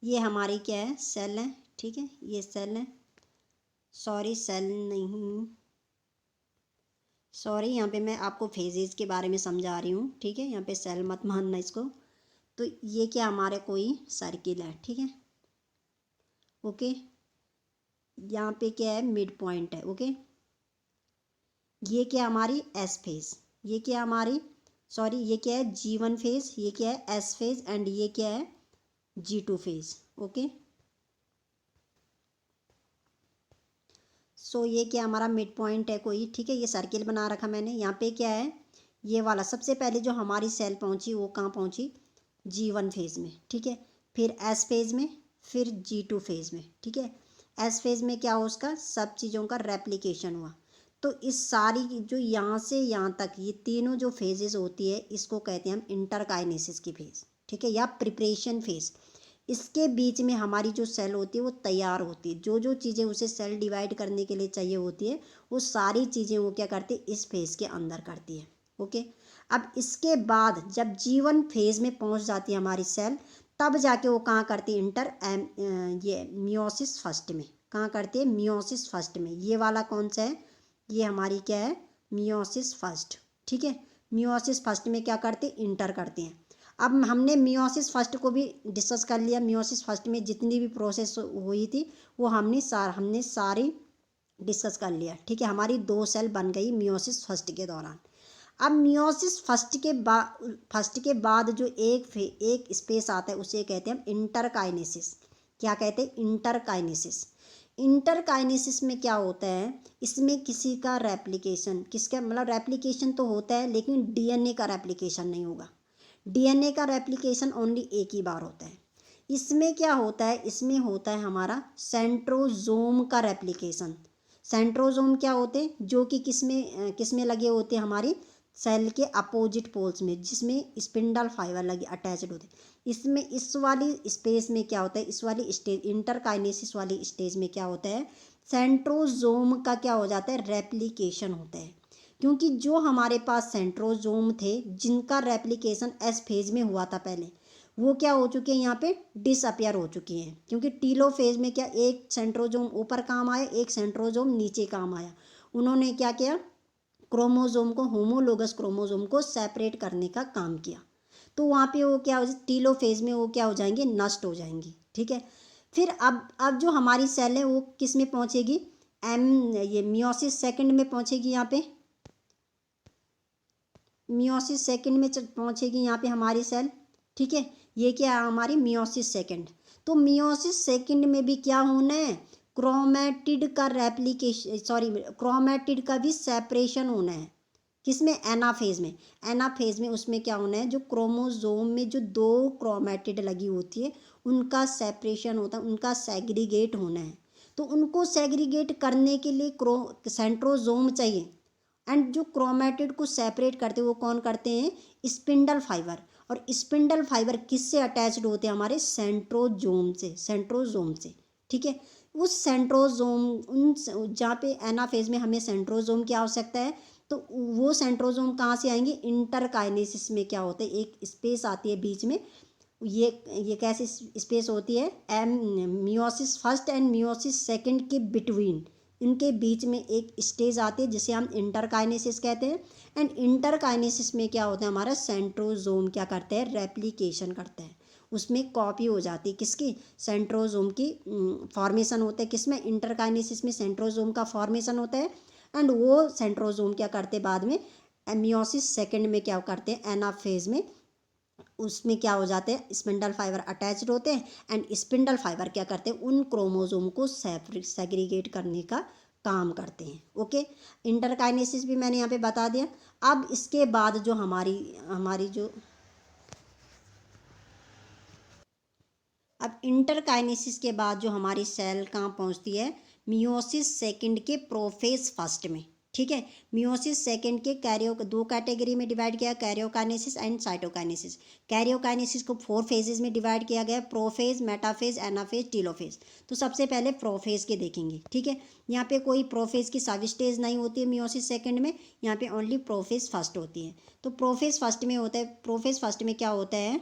ये हमारी क्या है, सेल है, ठीक है, ये सेल है, सॉरी सेल नहीं, सॉरी, यहाँ पे मैं आपको फेजेस के बारे में समझा रही हूँ, ठीक है, यहाँ पे सेल मत मानना इसको। तो ये क्या हमारे कोई सर्किल है, ठीक है। ओके, यहाँ पे क्या है, मिड पॉइंट है। ओके, ये क्या हमारी एस फेज, ये क्या हमारी, सॉरी, ये क्या है G1 फेज, ये क्या है एस फेज एंड ये क्या है G2 फेज। ओके, सो ये क्या हमारा मिड पॉइंट है कोई, ठीक है, ये सर्किल बना रखा मैंने। यहाँ पे क्या है, ये वाला सबसे पहले जो हमारी सेल पहुंची वो कहाँ पहुंची, G1 फेज में, ठीक है, फिर एस फेज में, फिर G2 फेज में, ठीक है। एस फेज में क्या हो, उसका सब चीज़ों का रेप्लिकेशन हुआ। तो इस सारी जो यहाँ से यहाँ तक ये तीनों जो फेजेस होती है इसको कहते हैं हम इंटरकाइनेसिस की फेज, ठीक है, या प्रिपरेशन फेज। इसके बीच में हमारी जो सेल होती है वो तैयार होती है, जो जो चीज़ें उसे सेल डिवाइड करने के लिए चाहिए होती है वो सारी चीज़ें वो क्या करती है, इस फेज के अंदर करती है। ओके, अब इसके बाद जब G1 फेज में पहुंच जाती है हमारी सेल, तब जाके वो कहाँ करती है, ये मियोसिस फर्स्ट में, कहाँ करती है, मियोसिस फर्स्ट में। ये वाला कौन सा है, ये हमारी क्या है, मियोसिस फर्स्ट, ठीक है। मियोसिस फर्स्ट में क्या करते हैं, इंटर करते हैं। अब हमने मियोसिस फर्स्ट को भी डिस्कस कर लिया। मियोसिस फर्स्ट में जितनी भी प्रोसेस हुई थी वो हमने सारी डिस्कस कर लिया, ठीक है। हमारी 2 सेल बन गई मियोसिस फर्स्ट के दौरान। अब मियोसिस फर्स्ट के बाद जो एक स्पेस आता है उसे कहते हैं हम इंटरकाइनेसिस। क्या कहते हैं, इंटरकाइनेसिस। इंटरकाइनेसिस में क्या होता है, इसमें किसी का रेप्लिकेशन, किसका मतलब रेप्लिकेशन तो होता है लेकिन डीएनए का रेप्लिकेशन नहीं होगा। डीएनए का रेप्लिकेशन ओनली एक ही बार होता है। इसमें क्या होता है, इसमें होता है हमारा सेंट्रोजोम का रेप्लिकेशन। सेंट्रोजोम क्या होते हैं, जो कि किस में लगे होते हैं, हमारी सेल के अपोजिट पोल्स में, जिसमें स्पिंडल फाइबर लगे अटैच्ड होते हैं। इसमें इस वाली स्पेस में क्या होता है, इस वाली स्टेज इंटरकाइनेसिस वाली स्टेज में क्या होता है, सेंट्रोजोम का क्या हो जाता है, रेप्लिकेशन होता है। क्योंकि जो हमारे पास सेंट्रोजोम थे जिनका रेप्लिकेशन एस फेज में हुआ था पहले, वो क्या हो चुके हैं, यहाँ पे डिसअपियर हो चुकी हैं। क्योंकि टीलोफेज में क्या, एक सेंट्रोजोम ऊपर काम आया, एक सेंट्रोजोम नीचे काम आया। उन्होंने क्या किया, क्रोमोजोम को, होमोलोगस क्रोमोजोम को सेपरेट करने का काम किया। तो वहाँ पे वो क्या हो, टीलोफेज में वो क्या हो जाएंगे, नष्ट हो जाएंगे। ठीक है। फिर अब जो हमारी सेल है वो किस में पहुँचेगी, ये मियोसिस सेकंड में पहुँचेगी। यहाँ पे मियोसिस सेकंड में पहुँचेगी यहाँ पे हमारी सेल। ठीक है, ये क्या है हमारी मियोसिस सेकंड। तो मियोसिस सेकंड में भी क्या होना है, क्रोमैटिड का रेप्लिकेशन, सॉरी क्रोमैटिड का भी सेपरेशन होना है। किसमें, एनाफेज में। एनाफेज में उसमें क्या होना है, जो क्रोमोजोम में जो दो क्रोमैटिड लगी होती है उनका सेपरेशन होता है, उनका सेग्रीगेट होना है। तो उनको सेग्रीगेट करने के लिए सेंट्रोजोम चाहिए। एंड जो क्रोमैटिड को सेपरेट करते हैं वो कौन करते हैं, स्पिंडल फाइबर। और स्पिंडल फाइबर किससे अटैच्ड होते हैं, हमारे सेंट्रोजोम से, सेंट्रोजोम से। ठीक है। उस सेंट्रोजोम, उन जहाँ पे एनाफेज में हमें सेंट्रोजोम की आवश्यकता है, तो वो सेंट्रोजोम कहाँ से आएंगे, इंटरकाइनेसिस में क्या होता है, एक स्पेस आती है बीच में। ये कैसी स्पेस होती है, meiosis first and meiosis second के बिटवीन, इनके बीच में एक स्टेज आती है जिसे हम इंटरकाइनेसिस कहते हैं। एंड इंटरकाइनेसिस में क्या होता है, हमारा सेंट्रोजोम क्या करते हैं, रेप्लिकेशन करते हैं। उसमें कॉपी हो जाती है किसकी, सेंट्रोजोम की फॉर्मेशन होता है। किसमें, इंटरकाइनेसिस में सेंट्रोजोम का फॉर्मेशन होता है। एंड वो सेंट्रोजोम क्या करते हैं बाद में, मियोसिस सेकंड में क्या करते हैं, एनाफेज में, उसमें क्या हो जाते हैं, स्पिंडल फाइबर अटैच्ड होते हैं। एंड स्पिंडल फाइबर क्या करते हैं, उन क्रोमोजोम को सेग्रीगेट करने का काम करते हैं। ओके, इंटरकाइनेसिस भी मैंने यहाँ पे बता दिया। अब इसके बाद जो हमारी जो अब इंटरकाइनेसिस के बाद जो हमारी सेल कहाँ पहुँचती है, मियोसिस सेकंड के प्रोफेज फर्स्ट में। ठीक है, मियोसिस सेकंड के दो कैटेगरी में डिवाइड किया, कैरियोकाइनेसिस एंड साइटोकाइनेसिस। कैरियोकाइनेसिस को 4 फेजेस में डिवाइड किया गया, प्रोफेज, मेटाफेज, एनाफेज, टीलोफेज। तो सबसे पहले प्रोफेज के देखेंगे। ठीक है, यहाँ पे कोई प्रोफेज की सब स्टेज नहीं होती है मियोसिस सेकंड में, यहाँ पे ओनली प्रोफेज फर्स्ट होती है। तो प्रोफेज फर्स्ट में होता है, प्रोफेज फर्स्ट में क्या होता है,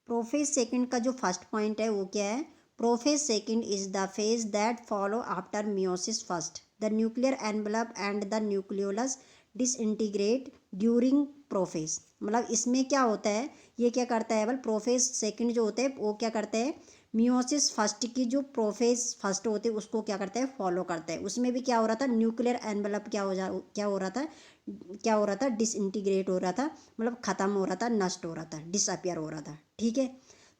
प्रोफेज सेकंड का जो फर्स्ट पॉइंट है वो क्या है, prophase second is the phase that follow after meiosis first. The nuclear envelope and the nucleolus disintegrate during prophase. मतलब इसमें क्या होता है, ये क्या करता है, बल प्रोफेज सेकंड जो होते हैं वो क्या करते हैं, मियोसिस फर्स्ट की जो प्रोफेज फर्स्ट होते हैं उसको क्या करता है, फॉलो करता है। उसमें भी क्या हो रहा था, न्यूक्लियर एनवलप क्या हो रहा था, डिसइंटीग्रेट हो रहा था, मतलब ख़त्म हो रहा था, नष्ट हो रहा था, डिसअपियर हो रहा था। ठीक है।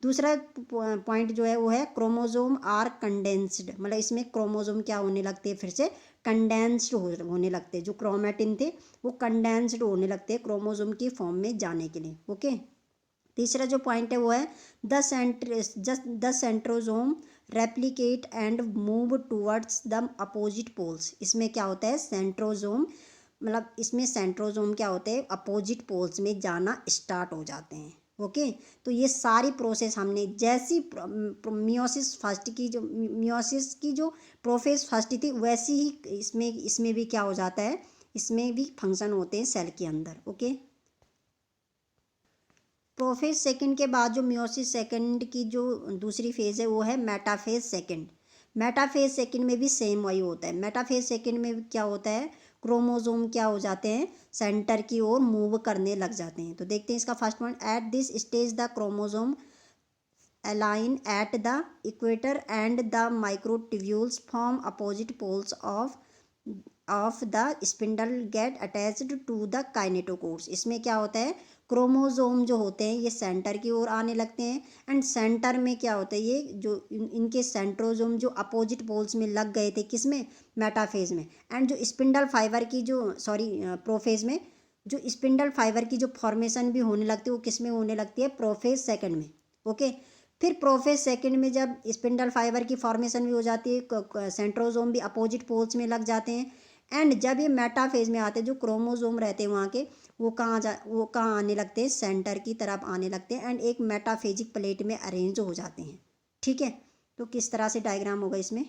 दूसरा पॉइंट जो है वो है क्रोमोजोम आर कंडेंस्ड। मतलब इसमें क्रोमोजोम क्या होने लगते हैं, फिर से कंडेंस्ड होने लगते हैं। जो क्रोमैटिन थे वो कंडेंस्ड होने लगते हैं क्रोमोजोम की फॉर्म में जाने के लिए। ओके। तीसरा जो पॉइंट है वो है the centrosome replicate and move towards the opposite poles. इसमें क्या होता है, सेंट्रोजोम, मतलब इसमें सेंट्रोजोम क्या होते हैं, अपोजिट पोल्स में जाना स्टार्ट हो जाते हैं। ओके। तो ये सारी प्रोसेस हमने जैसी मियोसिस की जो प्रोसेस फर्स्ट थी वैसी ही इसमें भी क्या हो जाता है, इसमें भी फंक्शन होते हैं सेल के अंदर। ओके। प्रोफेज सेकंड के बाद जो मियोसिस सेकंड की जो दूसरी फेज है वो है मेटाफेज सेकंड। मेटाफेज सेकंड में भी सेम वही होता है। मेटाफेज सेकंड में क्या होता है, क्रोमोजोम क्या हो जाते हैं, सेंटर की ओर मूव करने लग जाते हैं। तो देखते हैं इसका first point, at this stage the chromosome align at the equator and the microtubules form opposite poles of the spindle get attached to the kinetochores. इसमें क्या होता है, क्रोमोजोम जो होते हैं ये सेंटर की ओर आने लगते हैं। एंड सेंटर में क्या होता है, ये जो इनके सेंट्रोजोम जो अपोजिट पोल्स में लग गए थे, किसमें, मेटाफेज में। एंड जो स्पिंडल फाइबर की जो प्रोफेज में जो स्पिंडल फाइबर की जो फॉर्मेशन भी होने लगती है वो किस में होने लगती है, प्रोफेज सेकंड में। ओके। फिर प्रोफेज सेकंड में जब स्पिंडल फाइबर की फॉर्मेशन भी हो जाती है, सेंट्रोजोम भी अपोजिट पोल्स में लग जाते हैं। एंड जब ये मेटाफेज में आते हैं, जो क्रोमोजोम रहते हैं वहाँ के, वो कहाँ आने लगते हैं, सेंटर की तरफ आने लगते हैं एंड एक मेटाफेजिक प्लेट में अरेंज हो जाते हैं। ठीक है, तो किस तरह से डायग्राम होगा इसमें।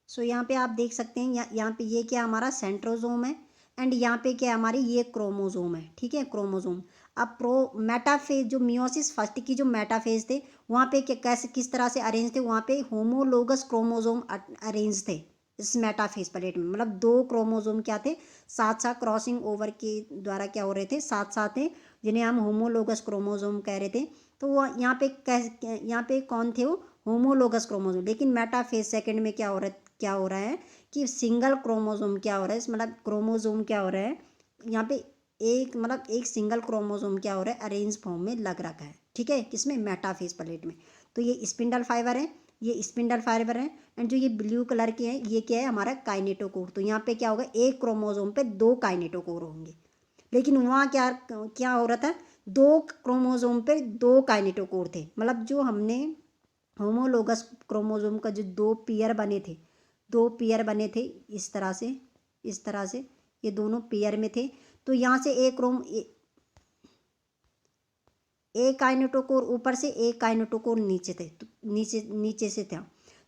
सो यहाँ पे आप देख सकते हैं, यहाँ पे ये क्या हमारा सेंट्रोजोम है एंड यहाँ पे क्या हमारी ये क्रोमोजोम है। ठीक है, क्रोमोजोम। अब मेटाफेज जो मियोसिस फर्स्ट की जो मेटाफेज थे वहाँ पे कैसे किस तरह से अरेंज थे, वहाँ पे होमोलोगस क्रोमोजोम अरेंज थे इस मेटाफेज प्लेट में। मतलब दो क्रोमोजोम क्या थे, साथ साथ क्रॉसिंग ओवर के द्वारा क्या हो रहे थे, साथ साथ थे, जिन्हें हम होमोलोगस क्रोमोजोम कह रहे थे। तो वो यहाँ पे कौन थे, वो होमोलोगस क्रोमोजोम। लेकिन मेटाफेज सेकंड में क्या हो रहा है कि सिंगल क्रोमोजोम क्या हो रहा है, मतलब क्रोमोजोम क्या हो रहा है यहाँ पे, एक सिंगल क्रोमोजोम क्या हो रहा है, अरेंज फॉर्म में लग रखा है। ठीक है, किसमें, मेटाफेज प्लेट में। तो ये स्पिंडल फाइबर है, ये स्पिंडल फाइबर है एंड जो ये ब्लू कलर के हैं ये क्या है, हमारा काइनेटोकोर। तो यहाँ पे क्या होगा, एक क्रोमोजोम पे दो काइनेटोकोर होंगे। लेकिन वहाँ क्या क्या हो रहा था, दो क्रोमोजोम पे दो काइनेटोकोर थे। मतलब जो हमने होमोलोगस क्रोमोजोम का जो दो पेयर बने थे इस तरह से ये दोनों पेयर में थे। तो यहाँ से एक काइनेटोकोर ऊपर से, एक काइनेटोकोर नीचे थे, तो नीचे से था।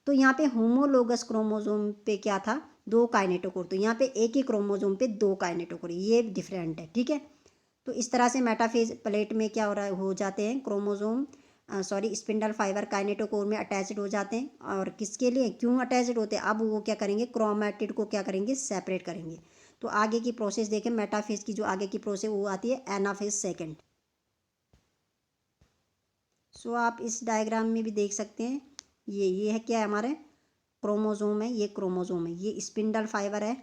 तो यहाँ पे होमोलोगस क्रोमोजोम पे क्या था, दो काइनेटोकोर। तो यहाँ पे एक ही क्रोमोजोम पे दो काइनेटोकोर, ये डिफरेंट है। ठीक है, तो इस तरह से मेटाफेज प्लेट में क्या हो जाते हैं, क्रोमोजोम स्पिंडल फाइबर काइनेटोकोर में अटैच्ड हो जाते हैं। और किसके लिए, क्यों अटैच्ड होते हैं, अब वो क्या करेंगे, क्रोमैटिड को क्या करेंगे, सेपरेट करेंगे। तो आगे की प्रोसेस देखें, मेटाफेज की जो आगे की प्रोसेस वो आती है एनाफेज सेकंड। सो आप इस डायग्राम में भी देख सकते हैं, ये है क्या है, हमारे क्रोमोजोम है, ये क्रोमोजोम है, ये स्पिंडल फाइबर है,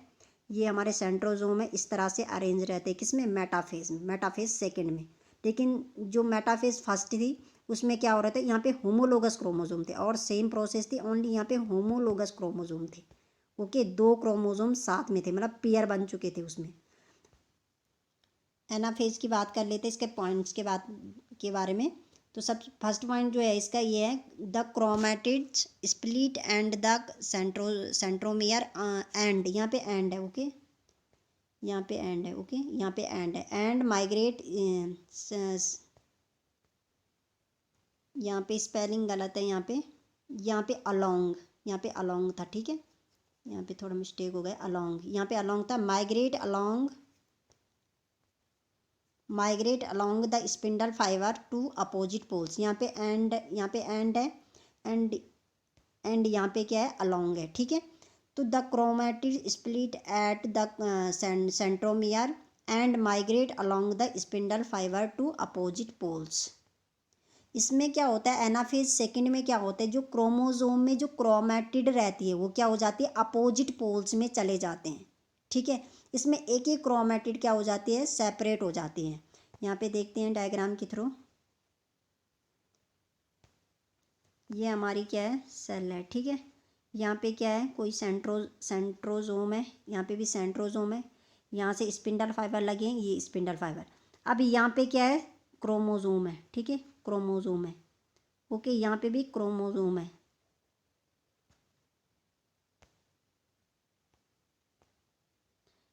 ये हमारे सेंट्रोजोम है। इस तरह से अरेंज रहते हैं किसमें, मेटाफेज में, मेटाफेज सेकंड में। लेकिन जो मेटाफेज फर्स्ट थी उसमें क्या हो रहा था, यहाँ पे होमोलोगस क्रोमोजोम थे और सेम प्रोसेस थी, ओनली यहाँ पे होमोलोगस क्रोमोजोम थे। ओके, दो क्रोमोजोम साथ में थे, मतलब पेयर बन चुके थे उसमें। एनाफेज की बात कर लेते हैं, इसके पॉइंट्स के बारे में। तो सब फर्स्ट पॉइंट जो है इसका ये है, the chromatids split and the centromere and, यहाँ पे एंड है। ओके, यहाँ पे एंड है। ओके, यहाँ पे एंड है, एंड माइग्रेट, यहाँ पे स्पेलिंग गलत है, यहाँ पे अलोंग, यहाँ पे अलोंग था। ठीक है, यहाँ पे थोड़ा मिस्टेक हो गया, अलोंग, यहाँ पे अलोंग था, migrate along the spindle fibre to opposite poles. यहाँ पे एंड है, एंड यहाँ पे क्या है, अलोंग है। ठीक है, तो the chromatid split at the centromere and migrate along the spindle fibre to opposite poles. इसमें क्या होता है, एनाफेज सेकंड में क्या होता है, जो क्रोमोजोम में जो क्रोमैटिड रहती है वो क्या हो जाती है, अपोजिट पोल्स में चले जाते हैं। ठीक है, इसमें एक ही क्रोमैटिड क्या हो जाती है, सेपरेट हो जाती है। यहाँ पे देखते हैं डायग्राम के थ्रू, ये हमारी क्या है, सेल है। ठीक है, यहाँ पे क्या है, कोई सेंट्रोजोम है, यहाँ पे भी सेंट्रोजोम है, यहाँ से स्पिंडल फाइबर लगे हैं, ये स्पिंडल फाइबर। अब यहाँ पे क्या है, क्रोमोजोम है। ठीक है, क्रोमोजोम है। ओके, यहाँ पे भी क्रोमोजोम है।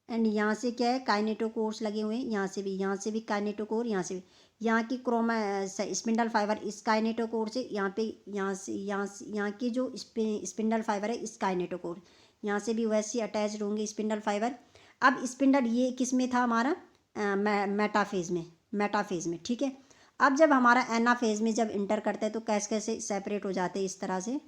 एंड यहाँ से क्या है, काइनेटोकोर्स लगे हुए हैं, यहाँ से भी काइनेटोकोर, यहाँ से भी, यहाँ की स्पिंडल फाइबर इस काइनेटोकोर से, यहाँ की जो स्पिंडल फाइबर है इस काइनेटोकोर, यहाँ से भी वैसे अटैच्ड होंगे स्पिंडल फाइबर। अब स्पिंडल ये किस में था हमारा, मेटाफेज में। ठीक है, अब जब हमारा एनाफेज में जब इंटर करता है तो कैसे सेपरेट हो जाते हैं इस तरह से।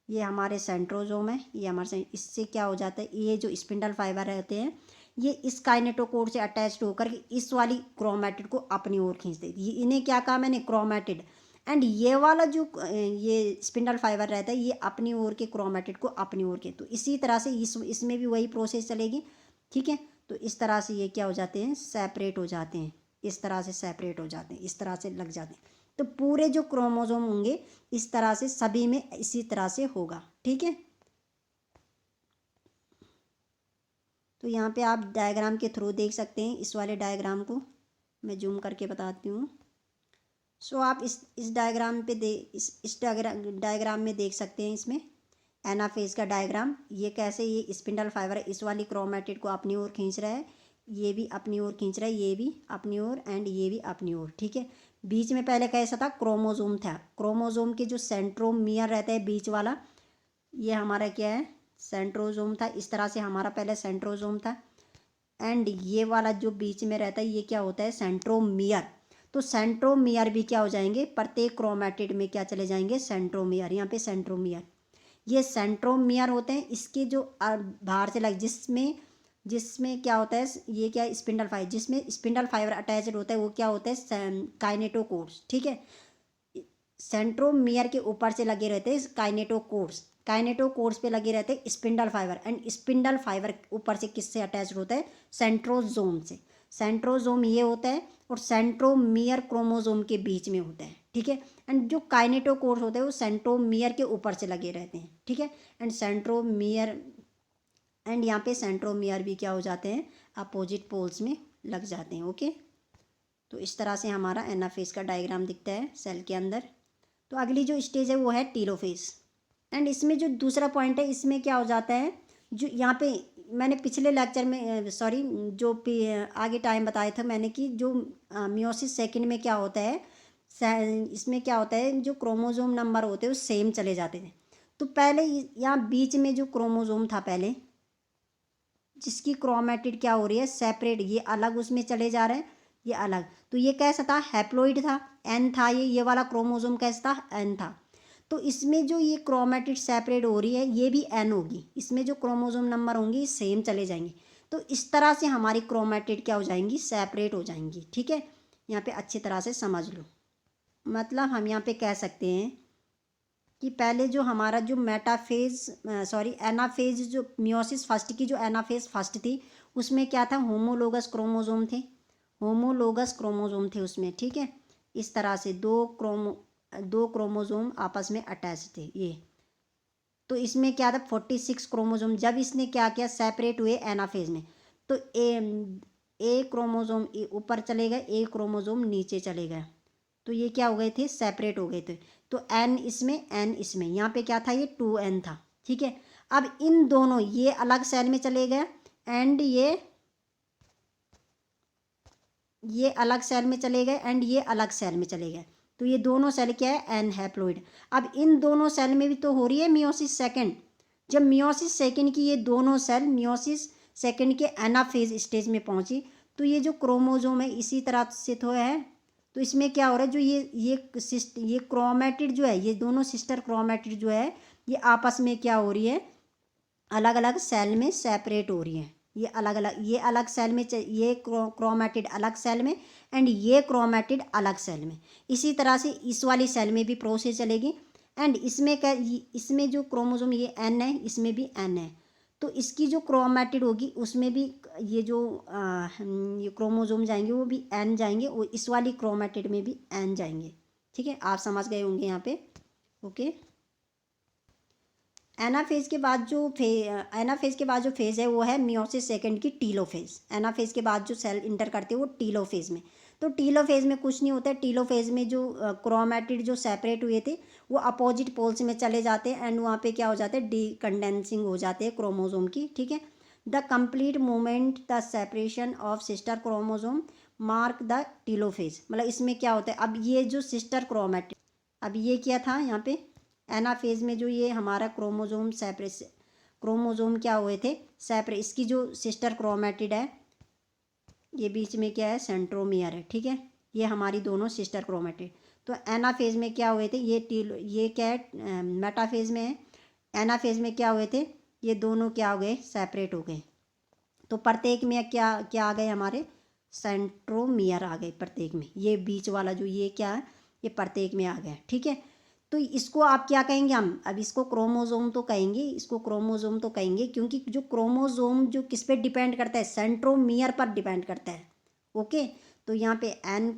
ये हमारे सेंट्रोजोम है, ये हमारे इससे क्या हो जाता है, ये जो स्पिंडल फाइबर रहते हैं ये इस काइनेटोकोर से अटैच्ड होकर के इस वाली क्रोमैटिड को अपनी ओर खींचते हैं। ये इन्हें क्या कहा मैंने, क्रोमैटिड। एंड ये वाला जो ये स्पिंडल फाइबर रहता है ये अपनी ओर के क्रोमैटिड को अपनी ओर के, तो इसी तरह से इसमें भी वही प्रोसेस चलेगी। ठीक है, तो इस तरह से ये क्या हो जाते हैं, सेपरेट हो जाते हैं, इस तरह से सेपरेट हो जाते हैं, इस तरह से लग जाते हैं। तो पूरे जो क्रोमोजोम होंगे इस तरह से सभी में इसी तरह से होगा। ठीक है, तो यहाँ पे आप डायग्राम के थ्रू देख सकते हैं, इस वाले डायग्राम को मैं जूम करके बताती हूँ। सो आप इस डायग्राम पे इस डायग्राम में देख सकते हैं, इसमें एनाफेज का डायग्राम, ये कैसे ये स्पिंडल फाइबर इस वाली क्रोमैटिड को अपनी ओर खींच रहा है, ये भी अपनी ओर खींच रहा है, ये भी अपनी ओर एंड ये भी अपनी ओर, ठीक है। बीच में पहले कैसा था, क्रोमोजोम था। क्रोमोजोम के जो सेंट्रोमियर रहता है बीच वाला, ये हमारा क्या है, सेंट्रोजोम था। इस तरह से हमारा पहले सेंट्रोजोम था एंड ये वाला जो बीच में रहता है ये क्या होता है, सेंट्रोमियर। तो सेंट्रोमियर भी क्या हो जाएंगे, प्रत्येक क्रोमैटिड में क्या चले जाएंगे, सेंट्रोमियर। यहाँ पे सेंट्रोमियर, ये सेंट्रोमियर होते हैं। इसके जो बाहर से लग जिसमें क्या होता है, ये क्या है, स्पिंडल फाइबर, जिसमें स्पिंडल फाइबर अटैच्ड होता है वो क्या होता है, काइनेटोकोर्स, ठीक है। सेंट्रोमियर के ऊपर से लगे रहते हैं काइनेटोकोर्स, काइनेटोकोर्स पे लगे रहते हैं spindle fibre and spindle fibre ऊपर से किससे अटैच होता है, सेंट्रोजोम से। सेंट्रोजोम ये होता है और सेंट्रोमियर क्रोमोजोम के बीच में होता है, ठीक है। एंड जो काइनेटोकोर्स होते हैं वो सेंट्रोमियर के ऊपर से लगे रहते हैं, ठीक है। एंड सेंट्रोमियर एंड यहाँ पे सेंट्रोमियर भी क्या हो जाते हैं, अपोजिट पोल्स में लग जाते हैं, ओके। तो इस तरह से हमारा एनाफेज का डायग्राम दिखता है सेल के अंदर। तो अगली जो स्टेज है वो है टीलोफेज। एंड इसमें जो दूसरा पॉइंट है, इसमें क्या हो जाता है, जो यहाँ पे मैंने पिछले लेक्चर में जो आगे टाइम बताया था मैंने कि जो मियोसिस सेकंड में क्या होता है, इसमें क्या होता है, जो क्रोमोजोम नंबर होते हैं वो सेम चले जाते थे। तो पहले यहाँ बीच में जो क्रोमोजोम था पहले, जिसकी क्रोमैटिड क्या हो रही है, सेपरेट, ये अलग उसमें चले जा रहे हैं, ये अलग। तो ये कैसा था, हैप्लोइड था, एन था, ये वाला क्रोमोजोम कैसा था, एन था। तो इसमें जो ये क्रोमैटिड सेपरेट हो रही है ये भी एन होगी, इसमें जो क्रोमोजोम नंबर होंगे सेम चले जाएंगे। तो इस तरह से हमारी क्रोमैटिड क्या हो जाएंगी, सेपरेट हो जाएंगी, ठीक है। यहाँ पे अच्छी तरह से समझ लो। मतलब हम यहाँ पे कह सकते हैं कि पहले जो हमारा जो एनाफेज, जो मियोसिस फर्स्ट की जो एनाफेज फर्स्ट थी उसमें क्या था, होमोलोगस क्रोमोजोम थे, होमोलोगस क्रोमोजोम थे उसमें, ठीक है। इस तरह से दो क्रोमोजोम आपस में अटैच थे ये। तो इसमें क्या था, 46 क्रोमोजोम। जब इसने क्या किया, सेपरेट हुए एनाफेज में, तो ए क्रोमोजोम ऊपर चले गए, ए क्रोमोजोम नीचे चले गए। तो ये क्या हो गए थे, सेपरेट हो गए थे। तो एन इसमें, एन इसमें, यहाँ पे क्या था, ये 2n था, ठीक है। अब इन दोनों, ये अलग सेल में चले गए एंड ये अलग सेल में चले गए एंड ये अलग सेल में चले गए। तो ये दोनों सेल क्या है, एन हैप्लोइड। अब इन दोनों सेल में भी तो हो रही है मियोसिस सेकंड। जब मियोसिस सेकंड की ये दोनों सेल मियोसिस सेकंड के एनाफेज स्टेज में पहुंची, तो ये जो क्रोमोजोम है इसी तरह से तो है। तो इसमें क्या हो रहा है, जो ये क्रोमैटिड जो है, ये दोनों सिस्टर क्रोमैटिड जो है, ये आपस में क्या हो रही है, अलग अलग सेल में सेपरेट हो रही है। ये अलग सेल में, ये क्रोमैटिड अलग सेल में एंड ये क्रोमैटिड अलग सेल में। इसी तरह से इस वाली सेल में भी प्रोसेस चलेगी। एंड इसमें जो क्रोमोजोम ये एन है, इसमें भी एन है। तो इसकी जो क्रोमैटिड होगी उसमें भी ये जो ये क्रोमोजोम जाएंगे वो भी एन जाएंगे, और इस वाली क्रोमैटिड में भी एन जाएंगे, ठीक है। आप समझ गए होंगे यहाँ पे, ओके। एनाफेज के बाद जो फेज है वो है मियोसिस सेकंड की टीलोफेज। एनाफेज के बाद जो सेल इंटर करते हैं वो टीलोफेज में। तो टीलोफेज में कुछ नहीं होता है, टीलोफेज में जो क्रोमैटिड जो सेपरेट हुए थे वो अपोजिट पोल्स में चले जाते हैं एंड वहाँ पे क्या हो जाते हैं, डीकंडेंसिंग हो जाते हैं क्रोमोजोम की, ठीक है। The complete movement the separation of sister chromosome mark the telophase. मतलब इसमें क्या होता है, अब ये जो सिस्टर क्रोमैटिड, अब ये क्या था यहाँ पे एनाफेज में, जो ये हमारा क्रोमोजोम क्या हुए थे, सेपरेट। इसकी जो सिस्टर क्रोमैटिड है, ये बीच में क्या है, सेंट्रोमियर है, ठीक है। ये हमारी दोनों सिस्टर क्रोमैटिड। तो एनाफेज में क्या हुए थे, ये क्या है, मेटाफेज में है। एनाफेज में क्या हुए थे, ये दोनों क्या हो गए, सेपरेट हो गए। तो प्रत्येक में क्या क्या आ गए, हमारे सेंट्रोमियर आ गए प्रत्येक में। ये बीच वाला जो ये क्या है, ये प्रत्येक में आ गया, ठीक है। तो इसको आप क्या कहेंगे, हम अब इसको क्रोमोजोम तो कहेंगे, क्योंकि जो क्रोमोजोम जो किस पे डिपेंड करता है, सेंट्रोमियर पर डिपेंड करता है, ओके। तो यहाँ पे एन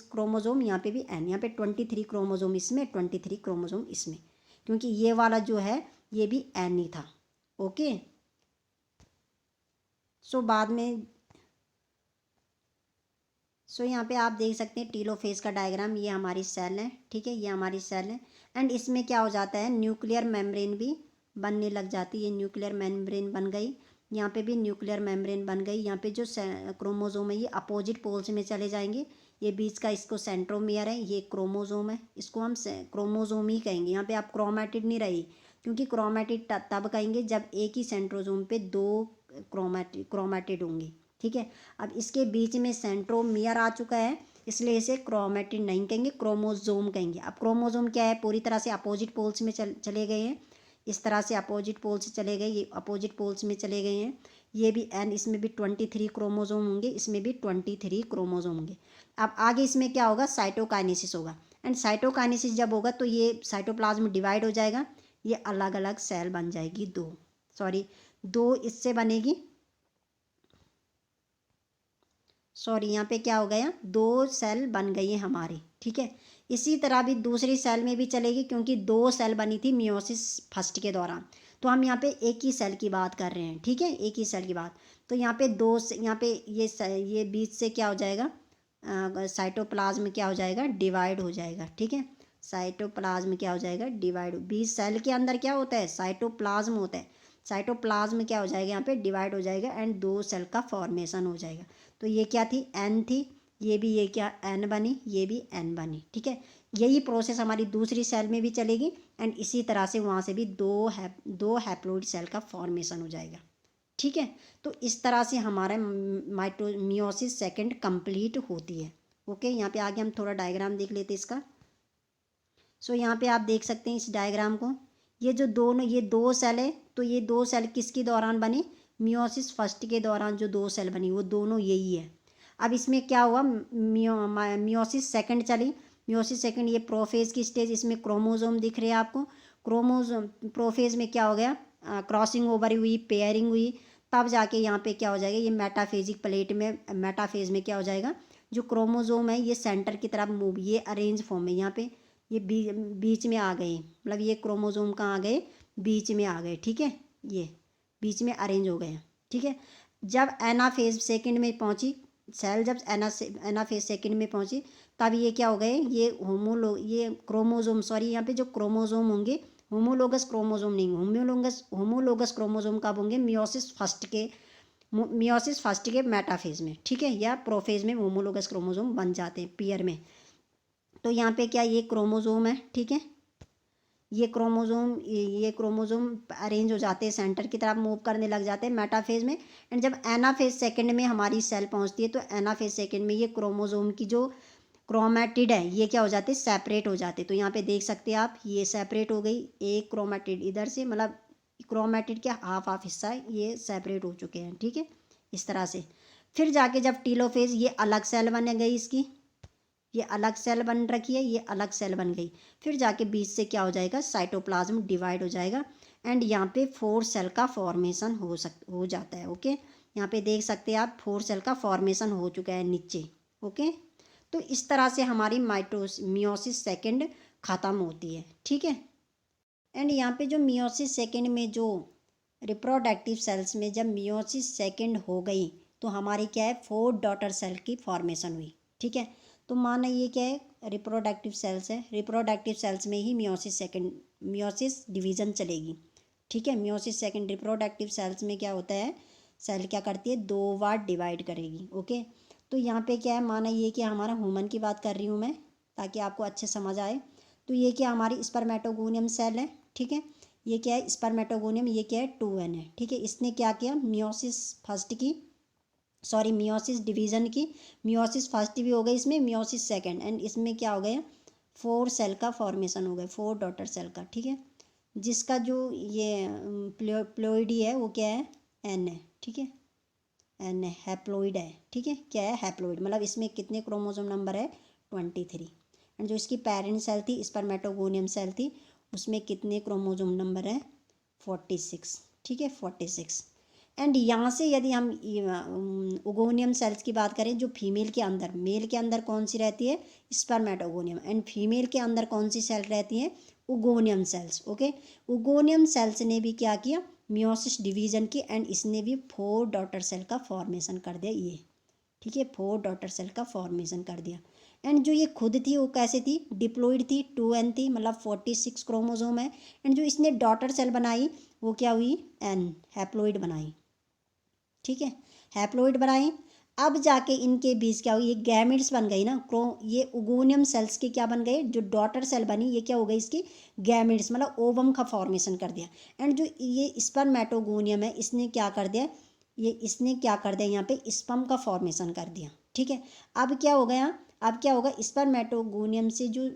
क्रोमोजोम, यहाँ पे भी एन, यहाँ पे 23 क्रोमोजोम इसमें, 23 क्रोमोजोम इसमें, क्योंकि ये वाला जो है ये भी एन ही था, ओके। सो यहाँ पे आप देख सकते हैं टीलोफेज का डायग्राम, ये हमारी सेल है, ठीक है, ये हमारी सेल है। एंड इसमें क्या हो जाता है, न्यूक्लियर मेम्ब्रेन भी बनने लग जाती है। न्यूक्लियर मेम्ब्रेन बन गई। यहाँ पे भी न्यूक्लियर मेम्ब्रेन बन गई। यहाँ पे जो क्रोमोजोम है ये अपोजिट पोल्स में चले जाएंगे। ये बीच का इसको सेंट्रोमियर है, ये क्रोमोजोम है, इसको हम क्रोमोजोम ही कहेंगे। यहाँ पे आप क्रोमैटिड नहीं रही, क्योंकि क्रोमैटिड तब कहेंगे जब एक ही सेंट्रोजोम पे दो क्रोमैटिड होंगे। ठीक है, अब इसके बीच में सेंट्रोमियर आ चुका है, इसलिए इसे क्रोमैटिड नहीं कहेंगे, क्रोमोजोम कहेंगे। अब क्रोमोजोम क्या है, पूरी तरह से अपोजिट पोल्स में चले गए हैं। इस तरह से अपोजिट पोल्स चले गए, ये अपोजिट पोल्स में चले गए हैं। ये भी एन, इसमें भी 23 क्रोमोजोम होंगे, इसमें भी 23 क्रोमोजोम होंगे। अब आगे इसमें क्या होगा, साइटोकाइनेसिस होगा। एंड साइटोकाइनेसिस जब होगा तो ये साइटोप्लाज्म डिवाइड हो जाएगा, ये अलग अलग सेल बन जाएगी, दो इससे बनेगी। यहाँ पे क्या हो गया, 2 सेल बन गई है हमारी। ठीक है, इसी तरह भी दूसरी सेल में भी चलेगी, क्योंकि 2 सेल बनी थी मियोसिस फर्स्ट के दौरान। तो हम यहाँ पे एक ही सेल की बात कर रहे हैं। ठीक है, एक ही सेल की बात। तो यहाँ पे यहाँ पे ये बीच से क्या हो जाएगा, साइटोप्लाज्म क्या हो जाएगा, डिवाइड हो जाएगा। ठीक है, साइटोप्लाज्म क्या हो जाएगा, डिवाइड। बीच सेल के अंदर क्या होता है, साइटोप्लाज्म होता है। साइटोप्लाज्म क्या हो जाएगा, यहाँ पे डिवाइड हो जाएगा एंड 2 सेल का फॉर्मेशन हो जाएगा। तो ये क्या थी, एन थी, ये भी ये क्या एन बनी, ये भी एन बनी। ठीक है, यही प्रोसेस हमारी दूसरी सेल में भी चलेगी एंड इसी तरह से वहाँ से भी दो हैप्लोइड सेल का फॉर्मेशन हो जाएगा। ठीक है, तो इस तरह से हमारा मियोसिस सेकंड कंप्लीट होती है। ओके, यहाँ पे आगे हम थोड़ा डायग्राम देख लेते हैं इसका। यहाँ पे आप देख सकते हैं इस डायग्राम को, ये दो सेल है, तो ये 2 सेल किसके दौरान बने, मियोसिस फर्स्ट के दौरान जो 2 सेल बनी वो दोनों यही है। अब इसमें क्या हुआ, मियोसिस सेकंड चली, मियोसिस सेकंड, ये प्रोफेज की स्टेज, इसमें क्रोमोजोम दिख रहे हैं आपको। क्रोमोजोम प्रोफेज में क्या हो गया, क्रॉसिंग ओवर हुई, पेयरिंग हुई, तब जाके यहाँ पे क्या हो जाएगा, ये मेटाफेजिक प्लेट में, मेटाफेज में क्या हो जाएगा, जो क्रोमोजोम है ये सेंटर की तरफ मूव, ये अरेंज फॉर्म में, यहाँ पे ये बीच में आ गए, मतलब ये क्रोमोजोम कहाँ आ गए, बीच में आ गए। ठीक है, ये बीच में अरेंज हो गए। ठीक है, जब एनाफेज सेकंड में पहुंची सेल, जब एनाफेज सेकंड में पहुंची, तब ये क्या हो गए, ये क्रोमोजोम, यहाँ पे जो क्रोमोजोम होंगे, होमोलोगस क्रोमोजोम नहीं, होमोलोगस क्रोमोजोम कब होंगे, मियोसिस फर्स्ट के मेटाफेज में। ठीक है, या प्रोफेज में होमोलोगस क्रोमोजोम बन जाते हैं पेयर में। तो यहाँ पे क्या, ये क्रोमोजोम है। ठीक है, ये क्रोमोजोम अरेंज हो जाते हैं, सेंटर की तरफ मूव करने लग जाते हैं मेटाफेज में। एंड जब एनाफेज सेकंड में हमारी सेल पहुंचती है, तो एनाफेज सेकंड में ये क्रोमोजोम की जो क्रोमैटिड है ये क्या हो जाते हैं, सेपरेट हो जाते हैं। तो यहाँ पे देख सकते हैं आप, ये सेपरेट हो गई, एक क्रोमैटिड इधर से, मतलब क्रोमैटिड के हाफ हिस्सा ये सेपरेट हो चुके हैं। ठीक है, इस तरह से फिर जाके जब टीलोफेज, ये अलग सेल बन गई, इसकी ये अलग सेल बन रखी है, ये अलग सेल बन गई, फिर जाके बीच से क्या हो जाएगा, साइटोप्लाज्म डिवाइड हो जाएगा एंड यहाँ पे 4 सेल का फॉर्मेशन हो जाता है। ओके, यहाँ पे देख सकते हैं आप 4 सेल का फॉर्मेशन हो चुका है नीचे। ओके, तो इस तरह से हमारी मियोसिस सेकंड ख़त्म होती है। ठीक है, एंड यहाँ पे जो मियोसिस सेकंड में जो रिप्रोडक्टिव सेल्स में जब मियोसिस सेकंड हो गई, तो हमारी क्या है, 4 डॉटर सेल की फॉर्मेशन हुई। ठीक है, तो माना ये क्या है, रिप्रोडक्टिव सेल्स है, रिप्रोडक्टिव सेल्स में ही मियोसिस डिवीज़न चलेगी। ठीक है, मियोसिस सेकंड रिप्रोडक्टिव सेल्स में क्या होता है, सेल क्या करती है, 2 बार डिवाइड करेगी। ओके, तो यहाँ पे क्या है, माना ये कि हमारा ह्यूमन की बात कर रही हूँ मैं, ताकि आपको अच्छे समझ आए। तो ये क्या हमारी स्पर्मेटोगोनियम सेल है। ठीक है, ये क्या है, स्पर्मेटोगोनियम, ये क्या है, 2n है। ठीक है, इसने क्या किया, मियोसिस डिवीज़न की, मियोसिस फर्स्ट भी हो गई इसमें, मियोसिस सेकंड, एंड इसमें क्या हो गया, 4 सेल का फॉर्मेशन हो गया, 4 डॉटर सेल का। ठीक है, जिसका जो ये प्लोइडी है वो क्या है, एन है। ठीक है, एन है, हैप्लोइड है। ठीक है, क्या है, हैप्लोइड, मतलब इसमें कितने क्रोमोसोम नंबर है, 23। एंड जो इसकी पेरेंट सेल थी, स्पर्मेटोगोनियम सेल थी, उसमें कितने क्रोमोसोम नंबर है, 46। ठीक है, 46। एंड यहाँ से यदि हम ओगोनियम सेल्स की बात करें, जो फीमेल के अंदर, मेल के अंदर कौन सी रहती है, स्पर्मेटोगोनियम, एंड फीमेल के अंदर कौन सी सेल रहती है, oogonium cells. Okay, oogonium cells ने भी क्या किया, मियोसिस डिवीज़न की, एंड इसने भी 4 डॉटर सेल का फॉर्मेशन कर दिया ये। ठीक है, 4 डॉटर सेल का फॉर्मेशन कर दिया। एंड जो ये खुद थी वो कैसे थी, डिप्लॉइड थी, 2n थी, मतलब 46 क्रोमोसोम है। एंड जो इसने डॉटर सेल बनाई वो क्या हुई, n, हैप्लोइड बनाई। ठीक है, हैप्लोइड बनाए। अब जाके इनके बीच क्या हुई, ये गैमेट्स बन गई ना, ये ओगोनियम सेल्स के क्या बन गए, जो डॉटर सेल बनी ये क्या हो गई इसकी गैमेट्स, मतलब ओवम का फॉर्मेशन कर दिया। एंड जो ये स्पर्मेटोगोनियम है इसने क्या कर दिया, इसने क्या कर दिया यहाँ पे स्पर्म का फॉर्मेशन कर दिया। ठीक है, अब क्या हो गया, अब क्या होगा, स्पर्मेटोगोनियम से जो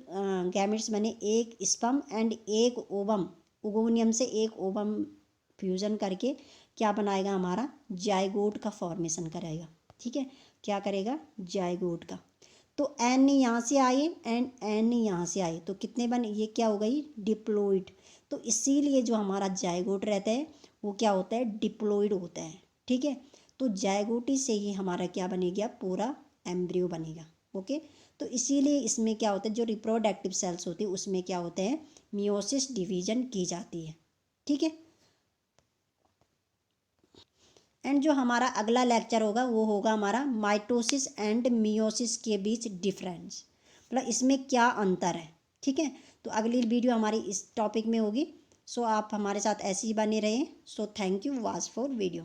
गैमेट्स बने, एक स्पर्म एंड एक ओवम, ओगोनियम से एक ओवम फ्यूजन करके क्या बनाएगा, हमारा जाइगोट का फॉर्मेशन करेगा। ठीक है, क्या करेगा, जाइगोट का। तो एन यहाँ से आए एंड एन यहाँ से आए तो कितने बने, ये क्या हो गई डिप्लॉइड। तो इसीलिए जो हमारा जाइगोट रहता है वो क्या होता है, डिप्लॉइड होता है। ठीक है, तो जाइगोटी से ही हमारा क्या बनेगा, पूरा एम्ब्रियो बनेगा। ओके, तो इसीलिए इसमें क्या होता है, जो रिप्रोडक्टिव सेल्स होती है उसमें क्या होते हैं, मियोसिस डिवीजन की जाती है। ठीक है, एंड जो हमारा अगला लेक्चर होगा वो होगा हमारा माइटोसिस एंड मियोसिस के बीच डिफरेंस, मतलब इसमें क्या अंतर है। ठीक है, तो अगली वीडियो हमारी इस टॉपिक में होगी। सो आप हमारे साथ ऐसे ही बने रहें। So thank you watch for video.